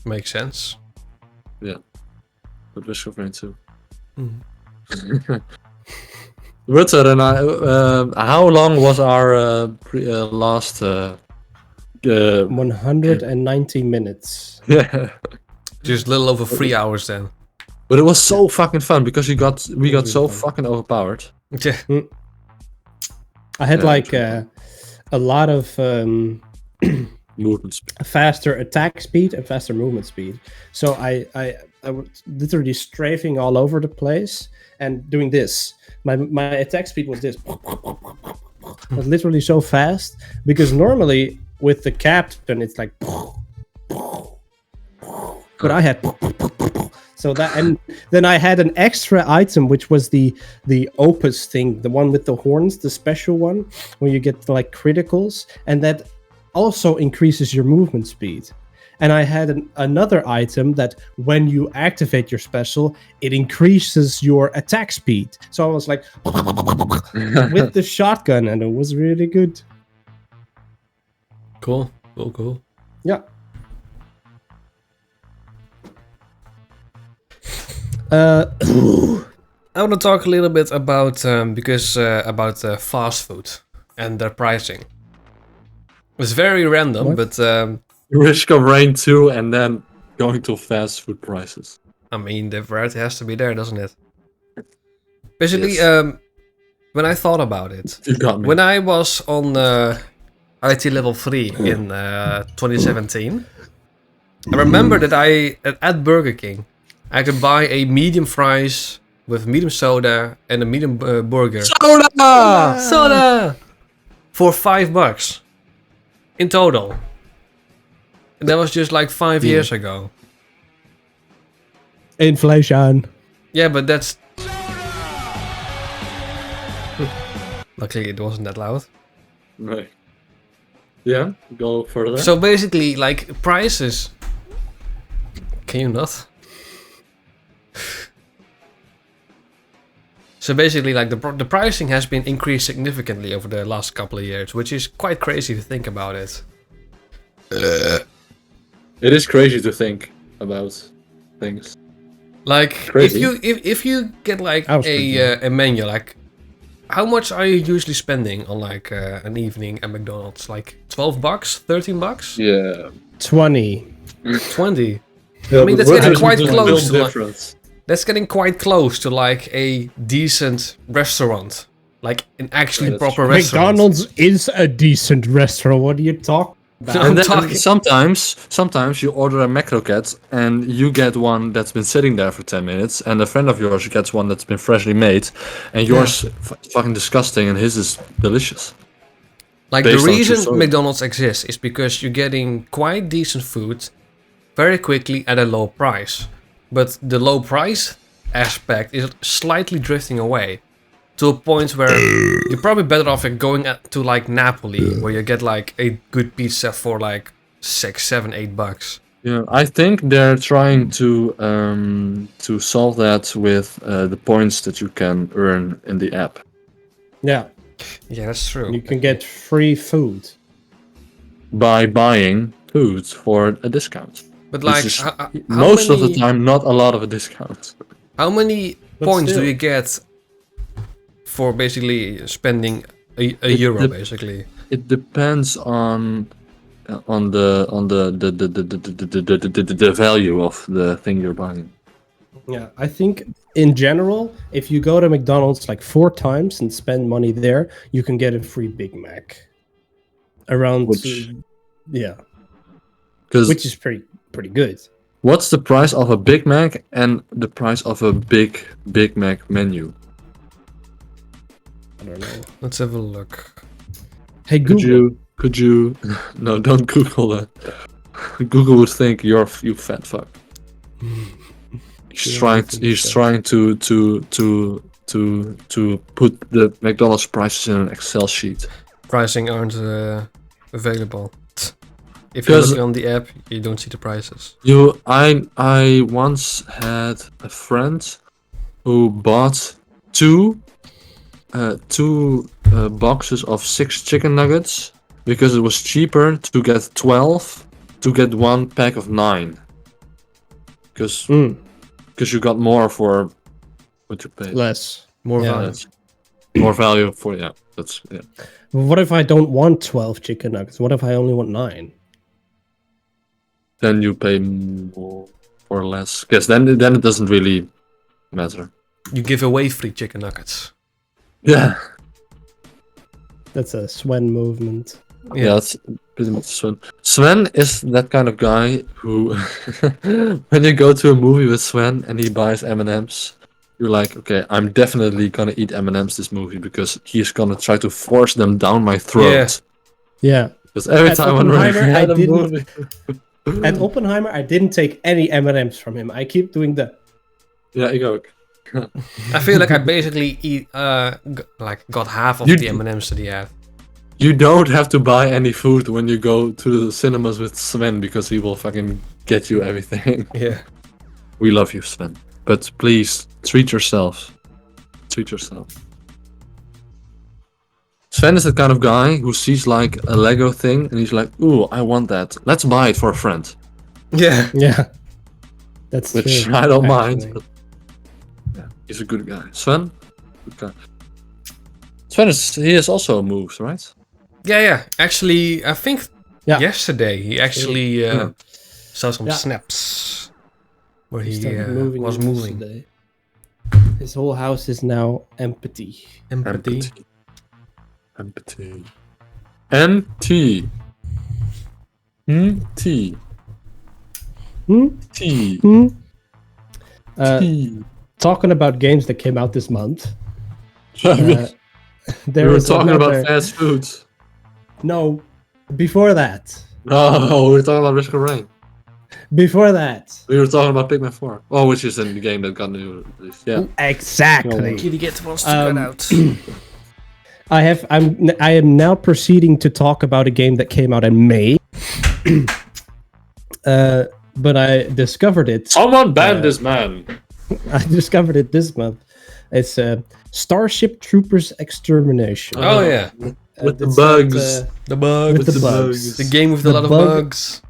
Makes sense. Yeah. But Risk of Rain 2. Mm-hmm. Rutter and I, how long was our last... 190 minutes. Yeah. Just a little over 3 hours then. But it was so fucking fun because we got so fucking overpowered. Yeah. I had like a lot of movement speed, faster attack speed and faster movement speed. So I was literally strafing all over the place and doing this. My attack speed was this. It was literally so fast because normally with the captain it's like. But I had. So that, and then I had an extra item, which was the opus thing, the one with the horns, the special one, where you get like criticals, and that also increases your movement speed. And I had another item that when you activate your special, it increases your attack speed. So I was like with the shotgun, and it was really good. Cool. Yeah. I want to talk a little bit about fast food and their pricing. It's very random, but Risk of Rain 2 and then going to fast food prices. I mean, the variety has to be there, doesn't it? Basically, Yes. When I thought about it, You got me. when I was on IT level 3 in 2017, I remember that at Burger King, I could buy a medium fries with medium soda and a medium burger. Soda! For $5 in total. And that was just like 5 years ago. Inflation. Yeah, but that's... Luckily it wasn't that loud. Right. Yeah, go further. So basically, like, prices... Can you not? So basically, like the pricing has been increased significantly over the last couple of years, which is quite crazy to think about it. It is crazy to think about things. Like Crazy. if you get like I was thinking. a menu, like how much are you usually spending on like an evening at McDonald's? Like $12, $13? Yeah. 20. 20. Yeah, I mean, but that's what getting is quite the close to like, difference? that's getting quite close to like a decent restaurant, like an actually Yeah, that's proper true. restaurant. McDonald's is a decent restaurant. What are you talking about? No. And I'm then talking- sometimes you order a McRocket and you get one that's been sitting there for 10 minutes, and a friend of yours gets one that's been freshly made, and yours fucking disgusting and his is delicious. Like the Based on a true reason story. McDonald's exists is because you're getting quite decent food very quickly at a low price. But the low price aspect is slightly drifting away to a point where you're probably better off going to like Napoli, where you get like a good pizza for like $6, $7, $8. Yeah, I think they're trying to solve that with the points that you can earn in the app. Yeah, Yeah, that's true. you can get free food. By buying food for a discount. But Which like, is how most of the many- time, not a lot of a discount. how many But points do still. you get for basically spending a euro, dep- basically? It depends on the value of the thing you're buying. Yeah, I think in general, if you go to McDonald's like 4 times and spend money there, you can get a free Big Mac. Around, yeah, Because which is pretty good. what's the price of a Big Mac and the price of a Big Mac menu? I don't know. Let's have a look. Hey Google, Could you? No, don't Google that. Google would think you fat fuck. He's Yeah, I trying. think He's so. trying to put the McDonald's prices in an Excel sheet. Pricing aren't available. If you Because- look on the app, you don't see the prices. I once had a friend who bought two boxes of 6 chicken nuggets because it was cheaper to get 12 to get 1 pack of 9. Because you got more for what you paid. less. More Yeah. value. That's more value for that's What if I don't want 12 chicken nuggets? What if I only want 9? Then you pay more or less. Yes, then it doesn't really matter. You give away free chicken nuggets. Yeah. That's a Sven movement. Yeah, that's pretty much Sven. Sven is that kind of guy who, when you go to a movie with Sven and he buys M&Ms, you're like, okay, I'm definitely gonna eat M&Ms this movie because he's gonna try to force them down my throat. Yeah. Because every At time when we're Oppenheimer, at I a didn't- movie, At Oppenheimer, I didn't take any M&Ms from him. I keep doing the... yeah, ik ook. I feel like I basically got half of You the d- M&Ms that he had. You don't have to buy any food when you go to the cinemas with Sven because he will fucking get you everything. Yeah. We love you, Sven. But please, treat yourself. Treat yourself. Sven is the kind of guy who sees like a Lego thing and he's like, ooh, I want that. Let's buy it for a friend. Yeah. Yeah. That's Which true, I don't actually. mind. But yeah, he's a good guy. Sven? Good guy. Sven is also moves, right? Yeah. Actually, I think Yeah. yesterday he actually Yeah. saw some Yeah. snaps where He he started was moving. yesterday. His whole house is now empty. Empathy. Empathy. MT. T. Hmm? T. Hmm? T. Talking about games that came out this month. We There were is talking another... about fast foods. No, before that. No, we were talking about Risk of Rain. Before that. We were talking about Pikmin 4. Oh, which is in the game that got new release. Yeah. Exactly. Kitty get wants to Um, cut out. I am now proceeding to talk about a game that came out in May. But I discovered it. Someone ban this man. I discovered it this month. It's Starship Troopers Extermination. Oh yeah, with the it's bugs. the bugs. with the bugs. The game with The a lot of bug- bugs.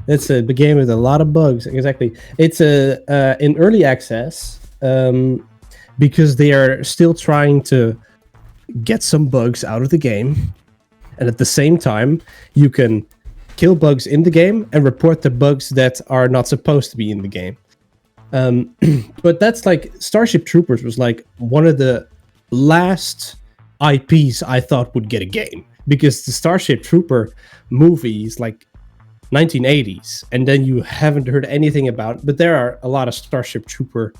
It's a game with a lot of bugs. Exactly. It's in early access because they are still trying to get some bugs out of the game, and at the same time, you can kill bugs in the game and report the bugs that are not supposed to be in the game. But that's like Starship Troopers was like one of the last IPs I thought would get a game, because the Starship Trooper movie is like 1980s, and then you haven't heard anything about it. But there are a lot of Starship Trooper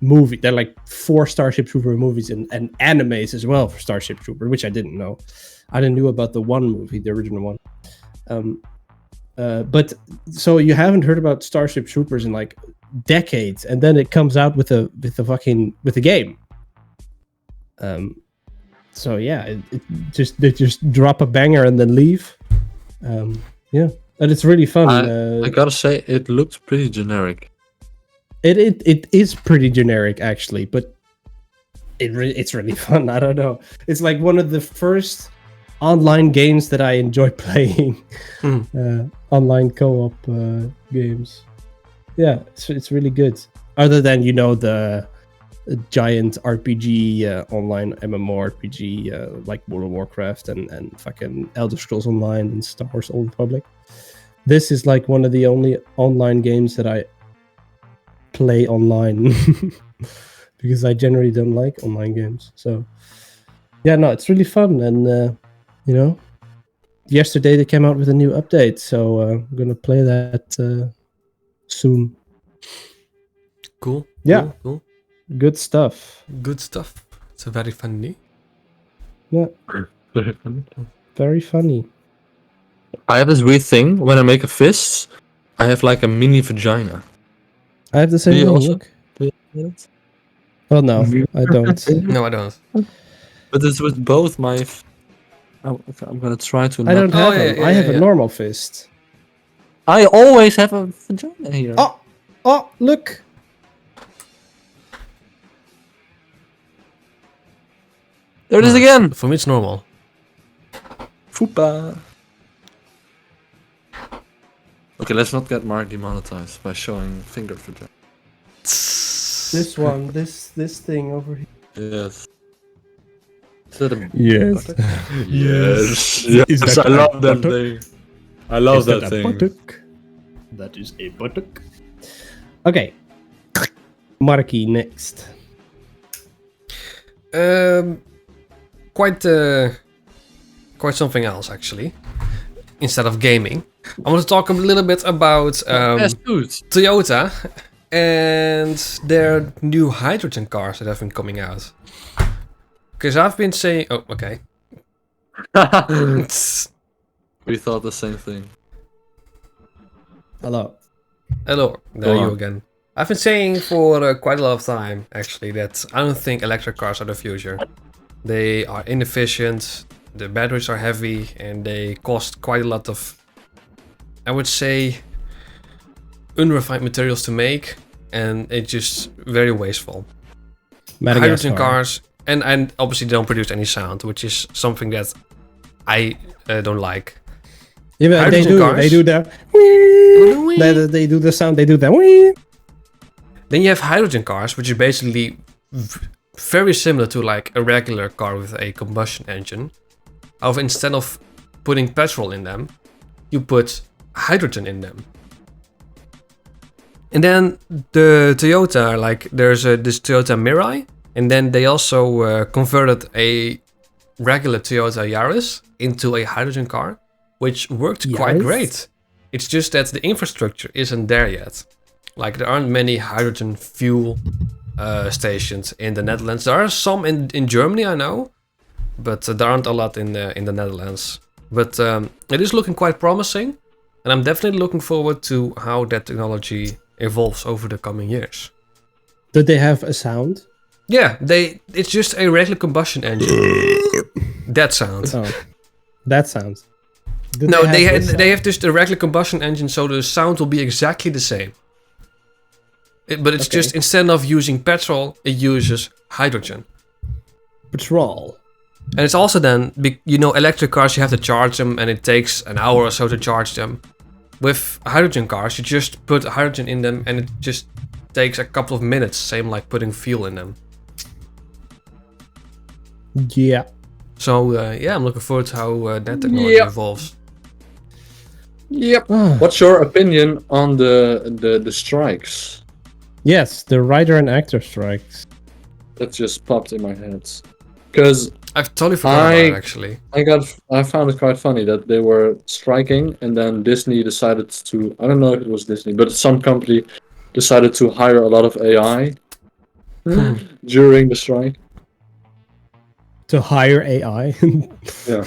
movies. There are like 4 Starship Trooper movies and animes as well for Starship Trooper, which I didn't know. I didn't know about the one movie, the original one. But so you haven't heard about Starship Troopers in like decades, and then it comes out with a game. So yeah, they just drop a banger and then leave. Yeah, and it's really fun. I gotta say, it looks pretty generic. It is pretty generic actually, but it's really fun. I don't know. It's like one of the first online games that I enjoy playing. Online co-op games. Yeah, it's really good. Other than the giant RPG online MMORPG like World of Warcraft and fucking Elder Scrolls Online and Star Wars Old Republic. This is like one of the only online games that I play online because I generally don't like online games. So yeah, no, it's really fun. And yesterday they came out with a new update, so I'm gonna play that soon. Cool. Yeah. Cool. Good stuff. Good stuff. It's very funny. Yeah, very funny. I have this weird thing when I make a fist. I have like a mini vagina. I have the Do same you thing. also- Look. Oh no, I don't. No, I don't. But it's with both my. I'm gonna try to. I don't Oh, have yeah, I have yeah. a normal fist. I always have a vagina here. Oh, look. There it is again. For me, it's normal. Fupa. Okay, let's not get Mark demonetized by showing finger vagina. This one, this thing over here. Yes. Is that a Yes. Yes. Is Yes, that I a love that buttock? thing. I love Is that a thing. buttock? That is a buttock. Okay. Marky next. Quite something else actually. Instead of gaming, I want to talk a little bit about Yes, dude. Toyota and their new hydrogen cars that have been coming out. Because I've been saying, oh, okay. We thought the same thing. Hello. Hello, there Go you on. again. I've been saying for quite a lot of time, actually, that I don't think electric cars are the future. They are inefficient, the batteries are heavy, and they cost quite a lot of, I would say, unrefined materials to make, and it's just very wasteful. Madagascar. Hydrogen cars, and obviously they don't produce any sound, which is something that I don't like. Yeah, but they Hydrogen do. cars. They do the. They do the sound. They do the. Then you have hydrogen cars, which is basically very similar to like a regular car with a combustion engine. However, instead of putting petrol in them, you put hydrogen in them. And then the Toyota, like there's this Toyota Mirai, and then they also converted a regular Toyota Yaris into a hydrogen car, which worked quite Yaris? great. It's just that the infrastructure isn't there yet. Like there aren't many hydrogen fuel stations in the Netherlands. There are some in Germany, I know, but there aren't a lot in the Netherlands. But it is looking quite promising, and I'm definitely looking forward to how that technology evolves over the coming years. Did they have a sound? Yeah, it's just a regular combustion engine. That sound. Oh, that sound. Did No, have this sound? they have just a regular combustion engine, so the sound will be exactly the same. But it's Okay. just instead of using petrol, it uses hydrogen. patrol. And it's also then, electric cars, you have to charge them, and it takes an hour or so to charge them. With hydrogen cars, you just put hydrogen in them, and it just takes a couple of minutes, same like putting fuel in them. Yeah. So, I'm looking forward to how that technology evolves. Yep. What's your opinion on the strikes? Yes, the writer and actor strikes. That just popped in my head. Because I've totally forgotten about it, actually. I found it quite funny that they were striking, and then Disney decided to, I don't know if it was Disney, but some company decided to hire a lot of AI during the strike. To hire AI? Yeah.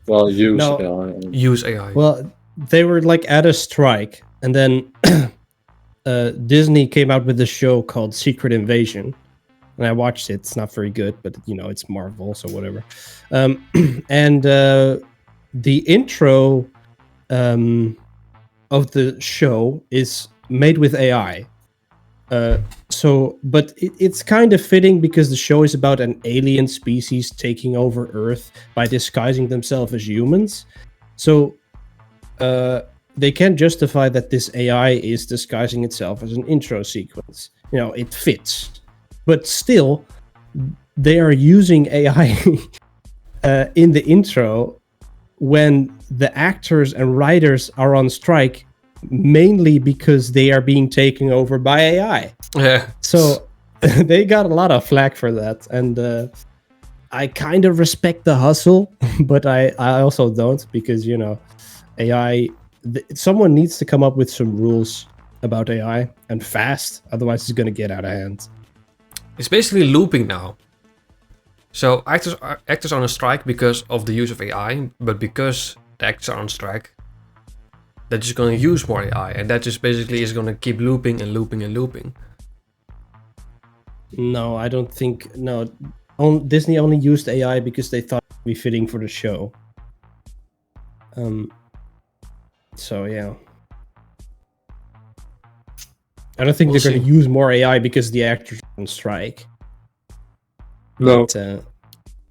Well, use AI. Use AI. Well, they were like at a strike, and then Disney came out with a show called Secret Invasion. And I watched it. It's not very good, but it's Marvel, so whatever. And the intro of the show is made with AI. But it's kind of fitting because the show is about an alien species taking over Earth by disguising themselves as humans. So they can justify that this AI is disguising itself as an intro sequence. It fits. But still, they are using AI in the intro when the actors and writers are on strike, mainly because they are being taken over by AI. Yeah. So they got a lot of flack for that. And I kind of respect the hustle, but I also don't, because, AI... someone needs to come up with some rules about AI, and fast. Otherwise, it's going to get out of hand. It's basically looping now. So actors are on a strike because of the use of AI, but because the actors are on strike, they're just going to use more AI, and that just basically is going to keep looping and looping and looping. No, I don't think... No, Disney only used AI because they thought it would be fitting for the show. So, yeah. I don't think they're going to use more AI because the actors are on strike. No.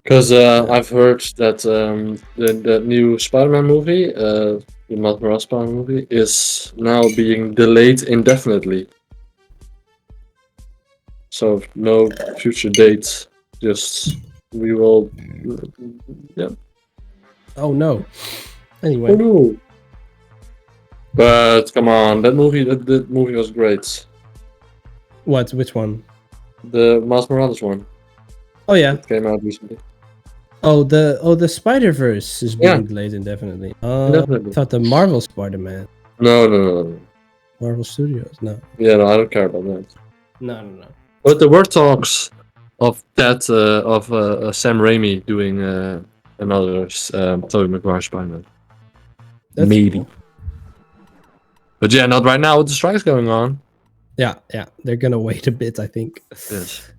Because I've heard that the new Spider-Man movie, the Miles Morales Spider-Man movie, is now being delayed indefinitely. So no future dates. Just we will. Yeah. Oh no. Anyway. Oh no. But come on, that movie was great. What? Which one? The Miles Morales one. Oh yeah. It came out recently. Oh, the Spider-Verse is being delayed indefinitely. I thought the Marvel Spider-Man. No. Marvel Studios, no. Yeah, no, I don't care about that. No. But there were talks of that of Sam Raimi doing another Tobey Maguire Spider-Man. Maybe. Cool. But yeah, not right now with the strikes going on. Yeah. They're gonna wait a bit, I think. Yes.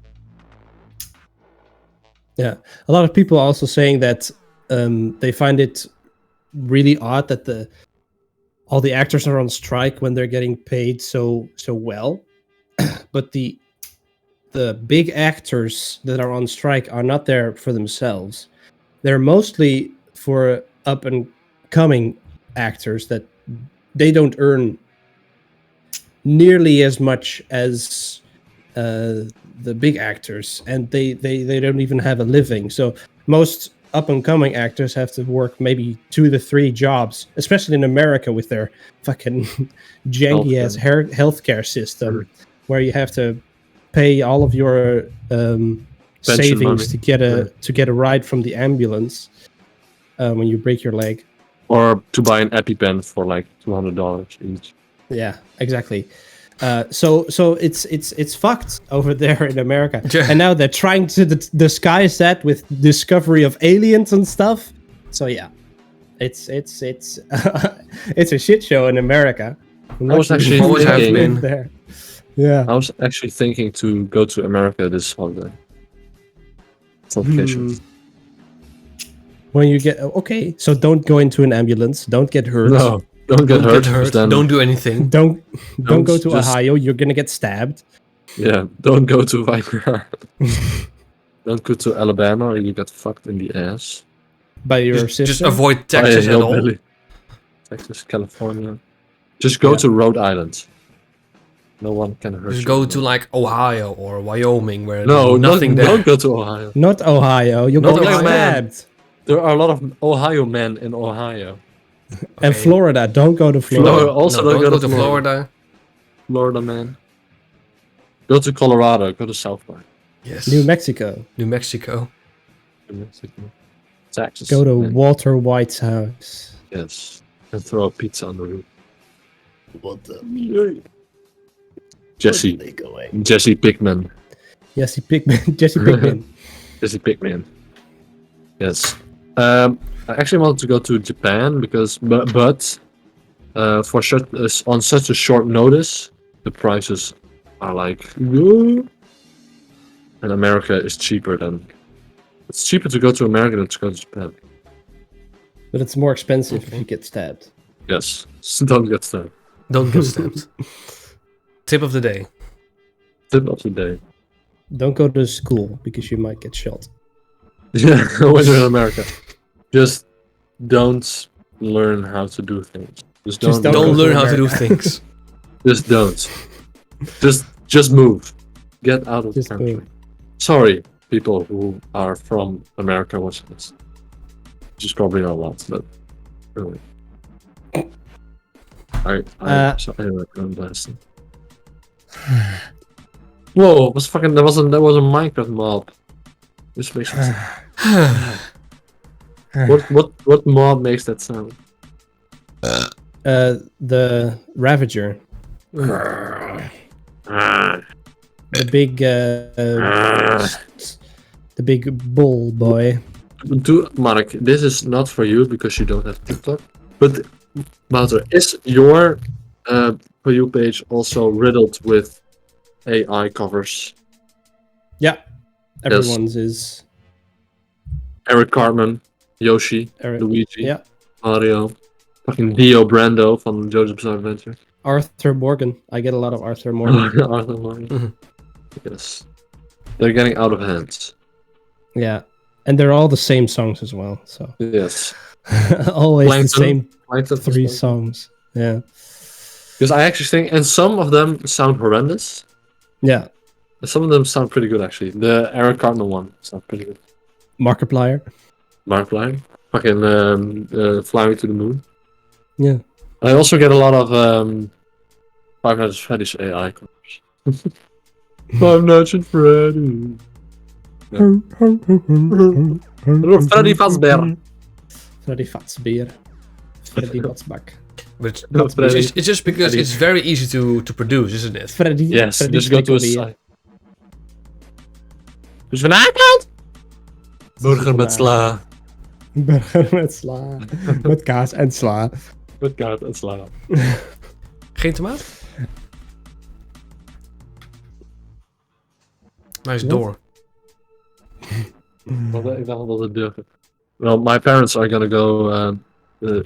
Yeah. A lot of people are also saying that they find it really odd that all the actors are on strike when they're getting paid so well. But the big actors that are on strike are not there for themselves. They're mostly for up and coming actors that they don't earn nearly as much as the big actors, and they don't even have a living. So most up and coming actors have to work maybe 2 to 3 jobs, especially in America with their fucking janky ass healthcare system, where you have to pay all of your savings money to get a ride from the ambulance when you break your leg, or to buy an EpiPen for like $200 each. Yeah, exactly. So it's fucked over there in America, and now they're trying to disguise that with discovery of aliens and stuff. So yeah, it's it's a shit show in America. I was actually thinking there. Yeah, I was actually thinking to go to America this holiday. It's on vacation. When you get so don't go into an ambulance. Don't get hurt. No. Don't get hurt. Don't do anything. Don't go to Ohio. You're gonna get stabbed. Yeah, don't go to Vietnam. Don't go to Alabama or you get fucked in the ass. By your sister? Just avoid Texas at all. Hillbilly. Texas, California. Just go to Rhode Island. No one can hurt you. Just go to like Ohio or Wyoming where No, there's nothing there. Don't go to Ohio. Not Ohio. You'll Not get Ohio. stabbed. There are a lot of Ohio men in Ohio. And Florida. Don't go to Florida. No, also No, don't don't go go to to Florida. Florida, man. Go to Colorado. Go to South Park. Yes. New Mexico. New Mexico. New Mexico. Texas. Go to man. Walter White's house. Yes. And throw a pizza on the roof. What the? Jesse Pickman. Jesse Pickman. Jesse Pickman. Jesse Pickman. Yes. I actually wanted to go to Japan because, but for on such a short notice, the prices are like, and America is cheaper than. It's cheaper to go to America than to go to Japan. But it's more expensive if you get stabbed. Yes. Don't get stabbed. Don't get stabbed. Tip of the day. Tip of the day. Don't go to school because you might get shot. Yeah, when you're in America. Just don't learn how to do things. Just Just don't Don't go learn to how to do America. things. Just don't. Just move. Get out of Just the country. move. Sorry, people who are from America watching this. Which is probably not a lot, but really. Anyway, I'm blasting. Whoa, that was a Minecraft mob. This makes sense. What mob makes that sound? The Ravager. The big bull boy. Mark, this is not for you because you don't have TikTok. But Wouter, is your For You page also riddled with AI covers? Yeah, everyone's is. Eric Cartman, Yoshi, Eric, Luigi, yeah. Mario, fucking Dio Brando from JoJo's Bizarre Adventure. Arthur Morgan. I get a lot of Arthur Morgan. Arthur Morgan. Yes. They're getting out of hand. Yeah, and they're all the same songs as well. So Yes. always Plankton. the same Plankton 3 as well. songs. Yeah, Because I actually think, and some of them sound horrendous. yeah. Some of them sound pretty good actually. The Eric Cartman one sounds pretty good. Markiplier. Markiplier. Fucking Fly Me to the Moon. Yeah. I also get a lot of Five Nights at Freddy's AI covers. Five Nights at Freddy's. Freddy Fazbear. Freddy Fazbear. Freddy Watsback. But No, Freddy. it's just because it's very easy to produce, isn't it? Freddy. Yes, Freddy just go to a Frikkelbeer. site. Dus vanavond? Burger met sla. Burger met sla. Met kaas en sla. Met kaart en sla. Geen tomaat? Maar hij is Wat? door. Ik dacht dat het deur. Well, my parents are gonna go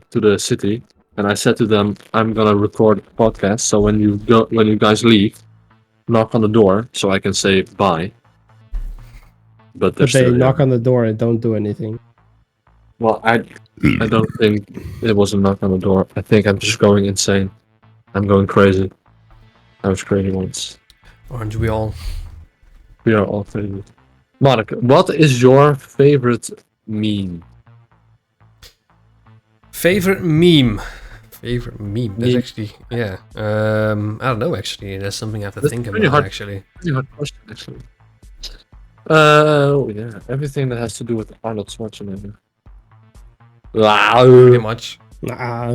to the city, and I said to them, I'm gonna record a podcast. So when you guys leave, knock on the door so I can say bye. But they're But they still knock here. on the door and don't do anything. Well, I don't think it was a knock on the door. I think I'm just going insane. I'm going crazy. I was crazy once. Aren't we all? We are all crazy. Mark, what is your favorite meme? Favorite meme? Favorite meme? That's Meme. actually, yeah. I don't know actually. That's something I have to That's think pretty about hard. actually. Pretty hard question, actually. Oh yeah, everything that has to do with Arnold Schwarzenegger. Pretty much. Nah,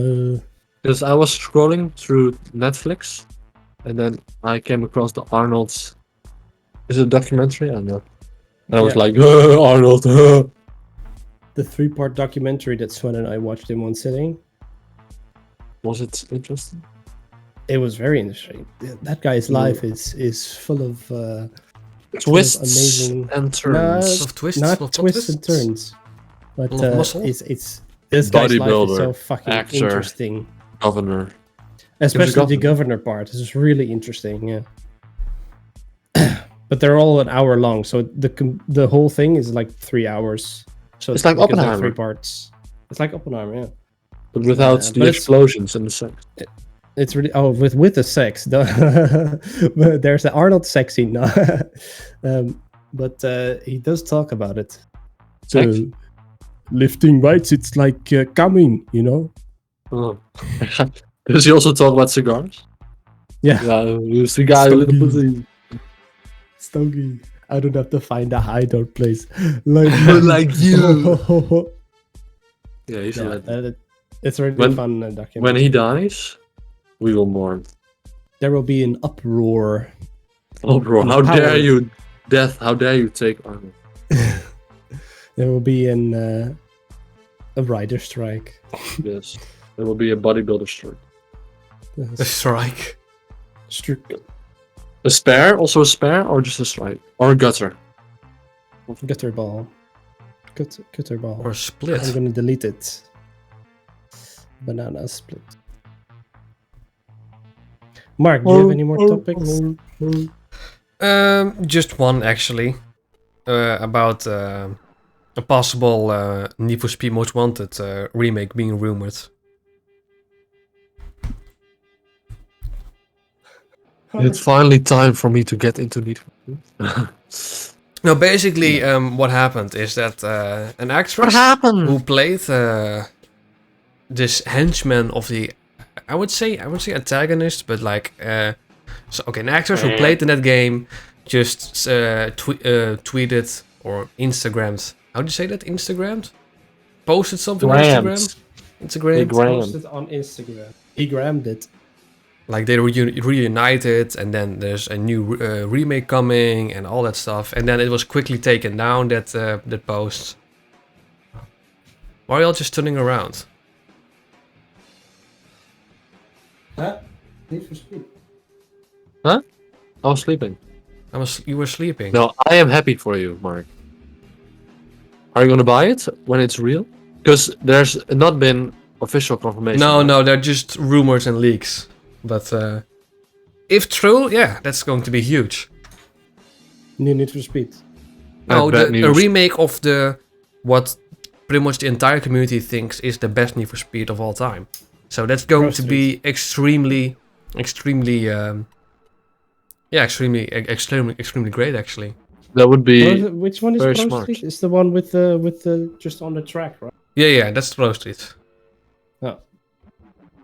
Because I was scrolling through Netflix, and then I came across the Arnold's. Is it a documentary? I don't know. And I was Yeah. like, Arnold. the 3-part documentary that Sven and I watched in one sitting. Was it interesting? It was very interesting. That guy's life is full of Twists amazing- and turns. Of twists, not of twists and turns, but Full of muscle? it's this guy's life is Bodybuilder, so fucking actor. interesting. Governor. Especially the governor. governor part. This is really interesting. Yeah. but they're all an hour long. So the whole thing is like 3 hours. So It's like because there are Oppenheimer. 3 parts. It's like Oppenheimer, yeah. But without the but explosions and the sex. It's really with the sex. There's the Arnold sex scene now, but he does talk about it. Sex? Lifting weights, it's like coming, you know. Oh. Does he also talk about cigars? Yeah, Cigar, little pussy. Stogie. I don't have to find a hideout place like you. Yeah, he's it's really fun documentary. When he dies, we will mourn. There will be an uproar. Uproar! How dare you, Death? How dare you take Arnold? There will be a rider strike. Yes, there will be a bodybuilder strike. A strike. A spare? Also a spare, or just a strike, or a gutter? Gutter ball. Gutter ball. Or split. I'm gonna delete it. Banana split. Mark, do you have any more topics? Just one actually. About a possible Need for Speed Most Wanted remake being rumored. It's finally time for me to get into Need for Speed. No, basically, what happened is that an actress who played this henchman of the, I would say antagonist, but like, an actress who played in that game just tweeted or Instagrammed. How do you say that? Instagrammed? Posted something on Instagram? Instagram? Posted on Instagram. He grammed it. Like they reunited, and then there's a new remake coming, and all that stuff. And then it was quickly taken down, that post. Why are y'all just turning around? Huh? Need for Speed. Huh? I was sleeping. You were sleeping. No, I am happy for you, Mark. Are you gonna buy it when it's real? Because there's not been official confirmation. No, they're just rumors and leaks. But if true, yeah, that's going to be huge. New Need for Speed. No, a remake of what pretty much the entire community thinks is the best Need for Speed of all time. So that's going to be extremely great actually. That would be. Which one is very Pro smart. Street? It's the one with the just on the track, right? Yeah, that's Pro Street. Oh.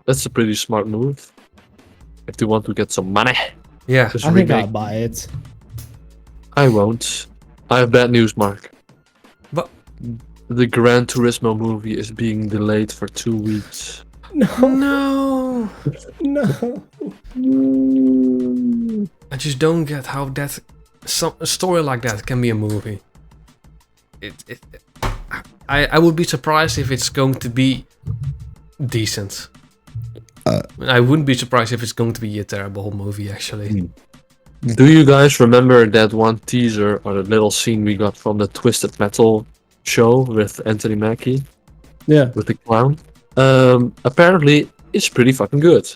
That's a pretty smart move. If you want to get some money. Yeah. I think I'll buy it. I won't. I have bad news, Mark. What? The Gran Turismo movie is being delayed for 2 weeks. No. I just don't get how a story like that can be a movie. I would be surprised if it's going to be decent. I wouldn't be surprised if it's going to be a terrible movie, actually. Do you guys remember that one teaser or the little scene we got from the Twisted Metal show with Anthony Mackie? Yeah. With the clown? Apparently, it's pretty fucking good.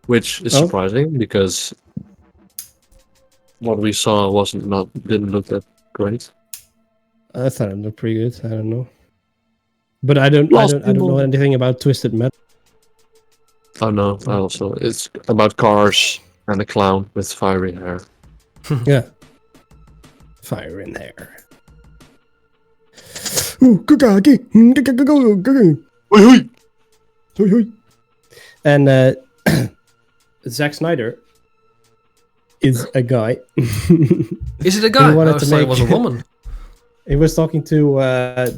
Which is surprising, because what we saw didn't look that great. I thought it looked pretty good. I don't know. But I don't know anything about Twisted Metal. Oh no, it's about cars and a clown with fiery hair. Yeah. Fire in hair. And Zack Snyder is a guy. Is it a guy? I thought it was a woman. He was talking to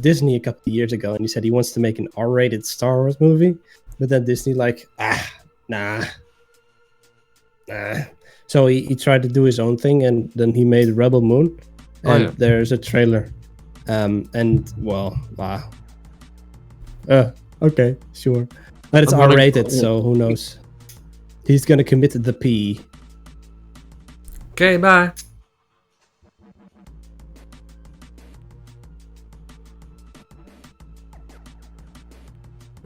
Disney a couple of years ago, and he said he wants to make an R-rated Star Wars movie. But then Disney nah. So he tried to do his own thing, and then he made Rebel Moon, and there's a trailer. Okay, sure. But it's R-rated, so who knows? He's gonna commit the P. Okay, bye.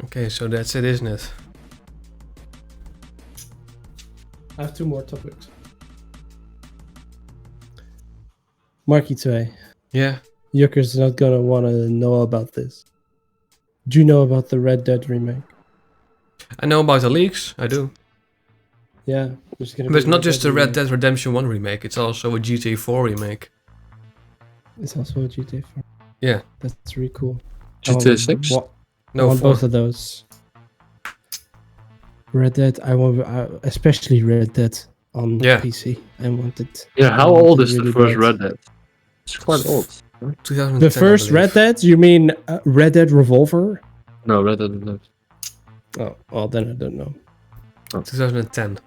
Okay, so that's it, isn't it? I have 2 more topics. Marky 2. Yeah. Jukker's not gonna want to know about this. Do you know about the Red Dead remake? I know about the leaks. I do. Yeah. There's gonna But be it's not just a Red remake. Dead Redemption 1 remake. It's also a GTA 4 remake. It's also a GTA 4. Yeah. That's really cool. GTA 6? I No, want 4. both of those. Red Dead, I want, especially Red Dead on Yeah. PC. I want it. Yeah, how I want old it is the really first bad. Red Dead? It's quite old. 2010. The first I believe. Red Dead? You mean Red Dead Revolver? No, Red Dead Redemption. Oh, well, then I don't know. 2010.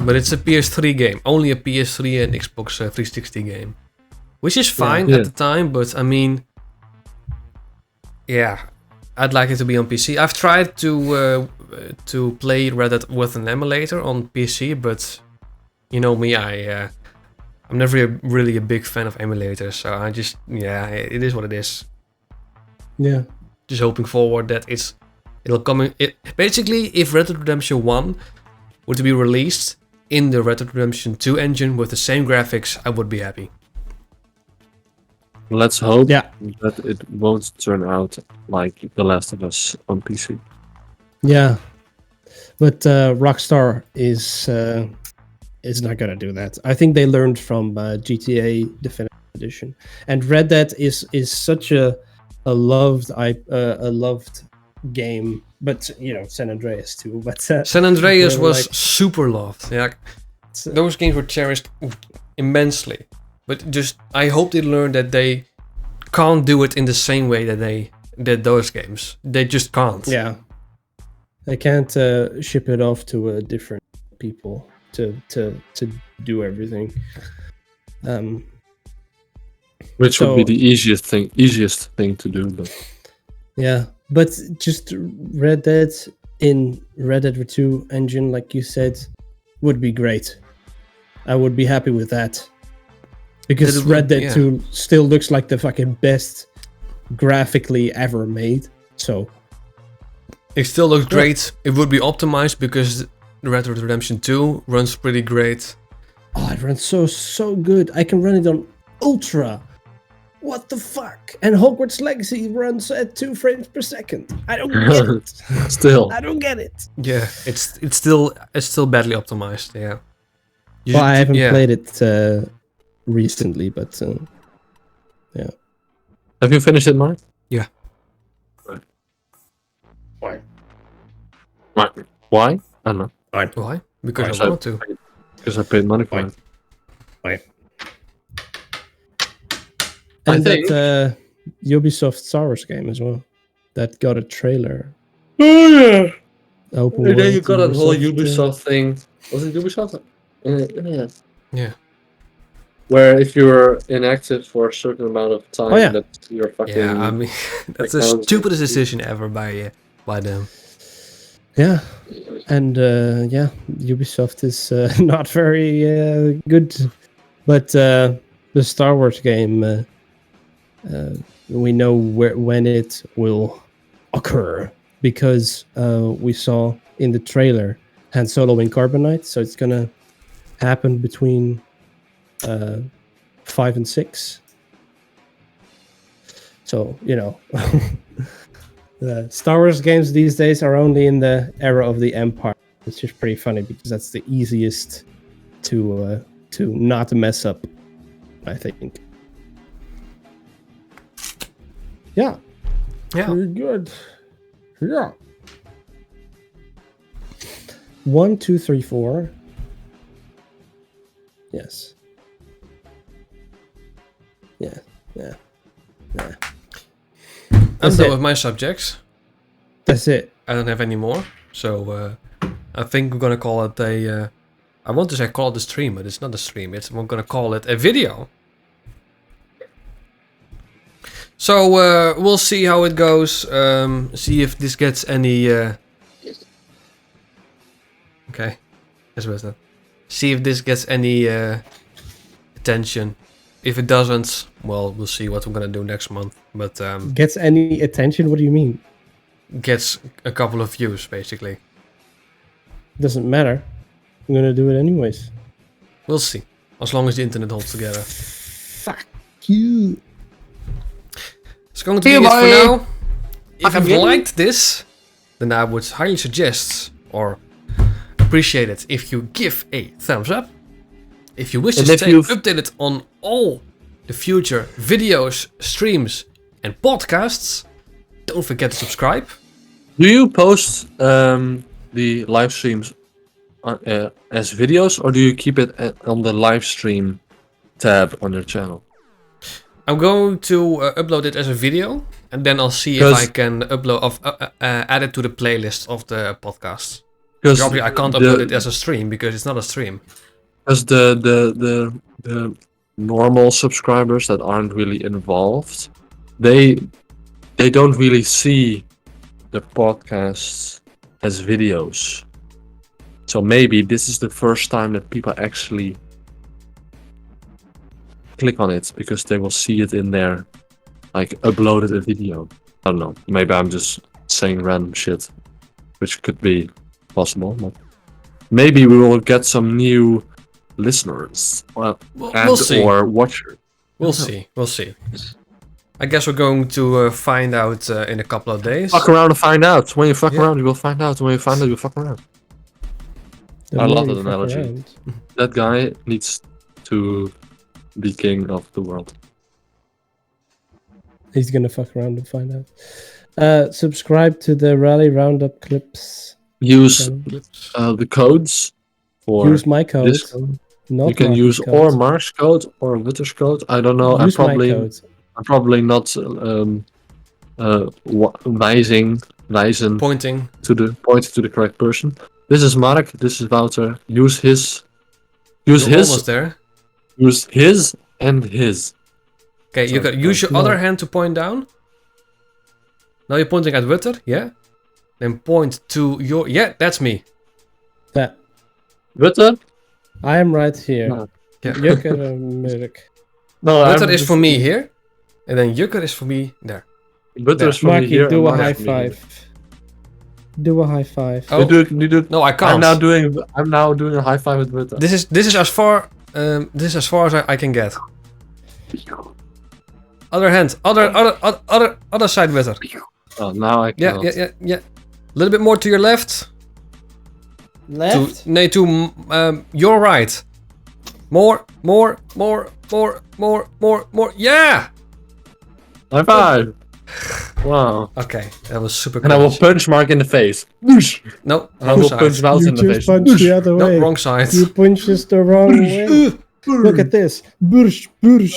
But it's a PS3 game. Only a PS3 and Xbox 360 game. Which is fine Yeah. at the time, but I mean... Yeah. I'd like it to be on PC. I've tried to play Red Dead with an emulator on PC, but... You know me, I'm never really a big fan of emulators, so I just... Yeah, it is what it is. Yeah. Just hoping forward that it'll come in... Basically, if Red Dead Redemption 1 were to be released in the Red Dead Redemption 2 engine with the same graphics, I would be happy. Let's hope Yeah. that it won't turn out like The Last of Us on PC. Yeah. But Rockstar is not gonna do that. I think they learned from GTA Definitive Edition, and Red Dead is such a loved game. But you know, San Andreas too. But San Andreas they were was like- super loved. Yeah, those games were cherished immensely. But just I hope they learn that they can't do it in the same way that they did those games. They just can't. yeah, they can't ship it off to different people to do everything. Which would be So- the easiest thing to do, but Yeah, but just Red Dead in Red Dead 2 engine, like you said, would be great. I would be happy with that. Because It would- Red Dead yeah. 2 still looks like the fucking best graphically ever made. So, It still looks great. It would be optimized because Red Dead Redemption 2 runs pretty great. oh, it runs so good. I can run it on Ultra. What the fuck? And Hogwarts Legacy runs at 2 frames per second. I don't get it. still. I don't get it. Yeah, it's still badly optimized. Yeah. You Well, I should- haven't yeah. played it recently, but Have you finished it, Mark? Yeah. Why? Why? I don't know. Why? Because Why? I want to. Because I paid money for it. I and think- that Ubisoft Star Wars game as well. That got a trailer. Oh yeah. Open And then you world got that whole Ubisoft, Ubisoft thing. Was it Ubisoft? Yeah. Yeah. Where if you're inactive for a certain amount of time, Oh, yeah. that you're fucking. Yeah, I mean, that's the Technology. stupidest decision ever by them. Yeah, and yeah, Ubisoft is not very good, but the Star Wars game, we know when it will occur because we saw in the trailer Han Solo in Carbonite, so it's gonna happen between 5 and 6. So you know. The Star Wars games these days are only in the era of the Empire. It's just pretty funny because that's the easiest to not mess up, I think. Yeah, Yeah. very good. Yeah. 1, 2, 3, 4. Yes. Yeah. I'm That's done it. with my subjects. That's it. I don't have any more. So I think we're gonna call it a. I want to say call it a stream, but it's not a stream. We're gonna call it a video. So we'll see how it goes. See if this gets any. Okay, that's better. See if this gets any attention. If it doesn't, well, we'll see what we're gonna do next month. But Gets any attention? What do you mean? gets a couple of views basically. Doesn't matter. I'm gonna do it anyways. We'll see. As long as the internet holds together. Fuck you. It's going to be it for now. If you've liked this, then I would highly suggest or appreciate it if you give a thumbs up. If you wish to stay updated on all the future videos, streams, and podcasts, don't forget to subscribe. Do you post the live streams as videos, or do you keep it on the live stream tab on your channel? I'm going to upload it as a video, and then I'll see if I can add it to the playlist of the podcast. Because I can't upload it as a stream because it's not a stream. Because the normal subscribers that aren't really involved, they don't really see the podcasts as videos. So maybe this is the first time that people actually click on it because they will see it in there, like uploaded a video. I don't know. Maybe I'm just saying random shit, which could be possible. But maybe we will get some new listeners we'll see. Or watchers. We'll see. I guess we're going to find out in a couple of days. Fuck around and find out. When you fuck around, you will find out. When you find out, you fuck around. I love that analogy. That guy needs to be king of the world. He's gonna fuck around and find out. Subscribe to the Rally Roundup clips. Use the codes. Use my code. You can use or Mark's code or Witter's code. I don't know. Use my code. I'm probably not pointing to the correct person. This is Mark. This is Wouter. Use his. Almost there. Use his and his. Okay, you got use your other hand to point down. Now you're pointing at Witter, yeah? Then point to your... Yeah, that's me. That. Witter? I am right here. No. Yeah. Jukker No, Witter is for me here. And then Jukker is for me there. Witter is for me here. Do a high five. Do a high five. Oh. You do. No, I can't. I'm now doing a high five with Witter. This is as far as I can get. Other hand. Other side Witter. Oh, now I can. Yeah. A little bit more to your left. Left? To your right. More. Yeah! High five! Wow. Okay, that was super. And I will punch Mark in the face. No, I will punch Wouter in the face. You just punched the other way. No, wrong side. You punched us the wrong way. Look at this. Bursh.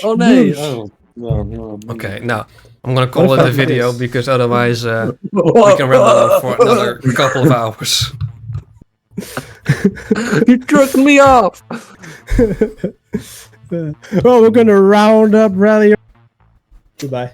Oh no. No. Okay, now I'm gonna call it a video because otherwise we can run on for another couple of hours. You jerked me off. Well, we're gonna round up rally. Goodbye.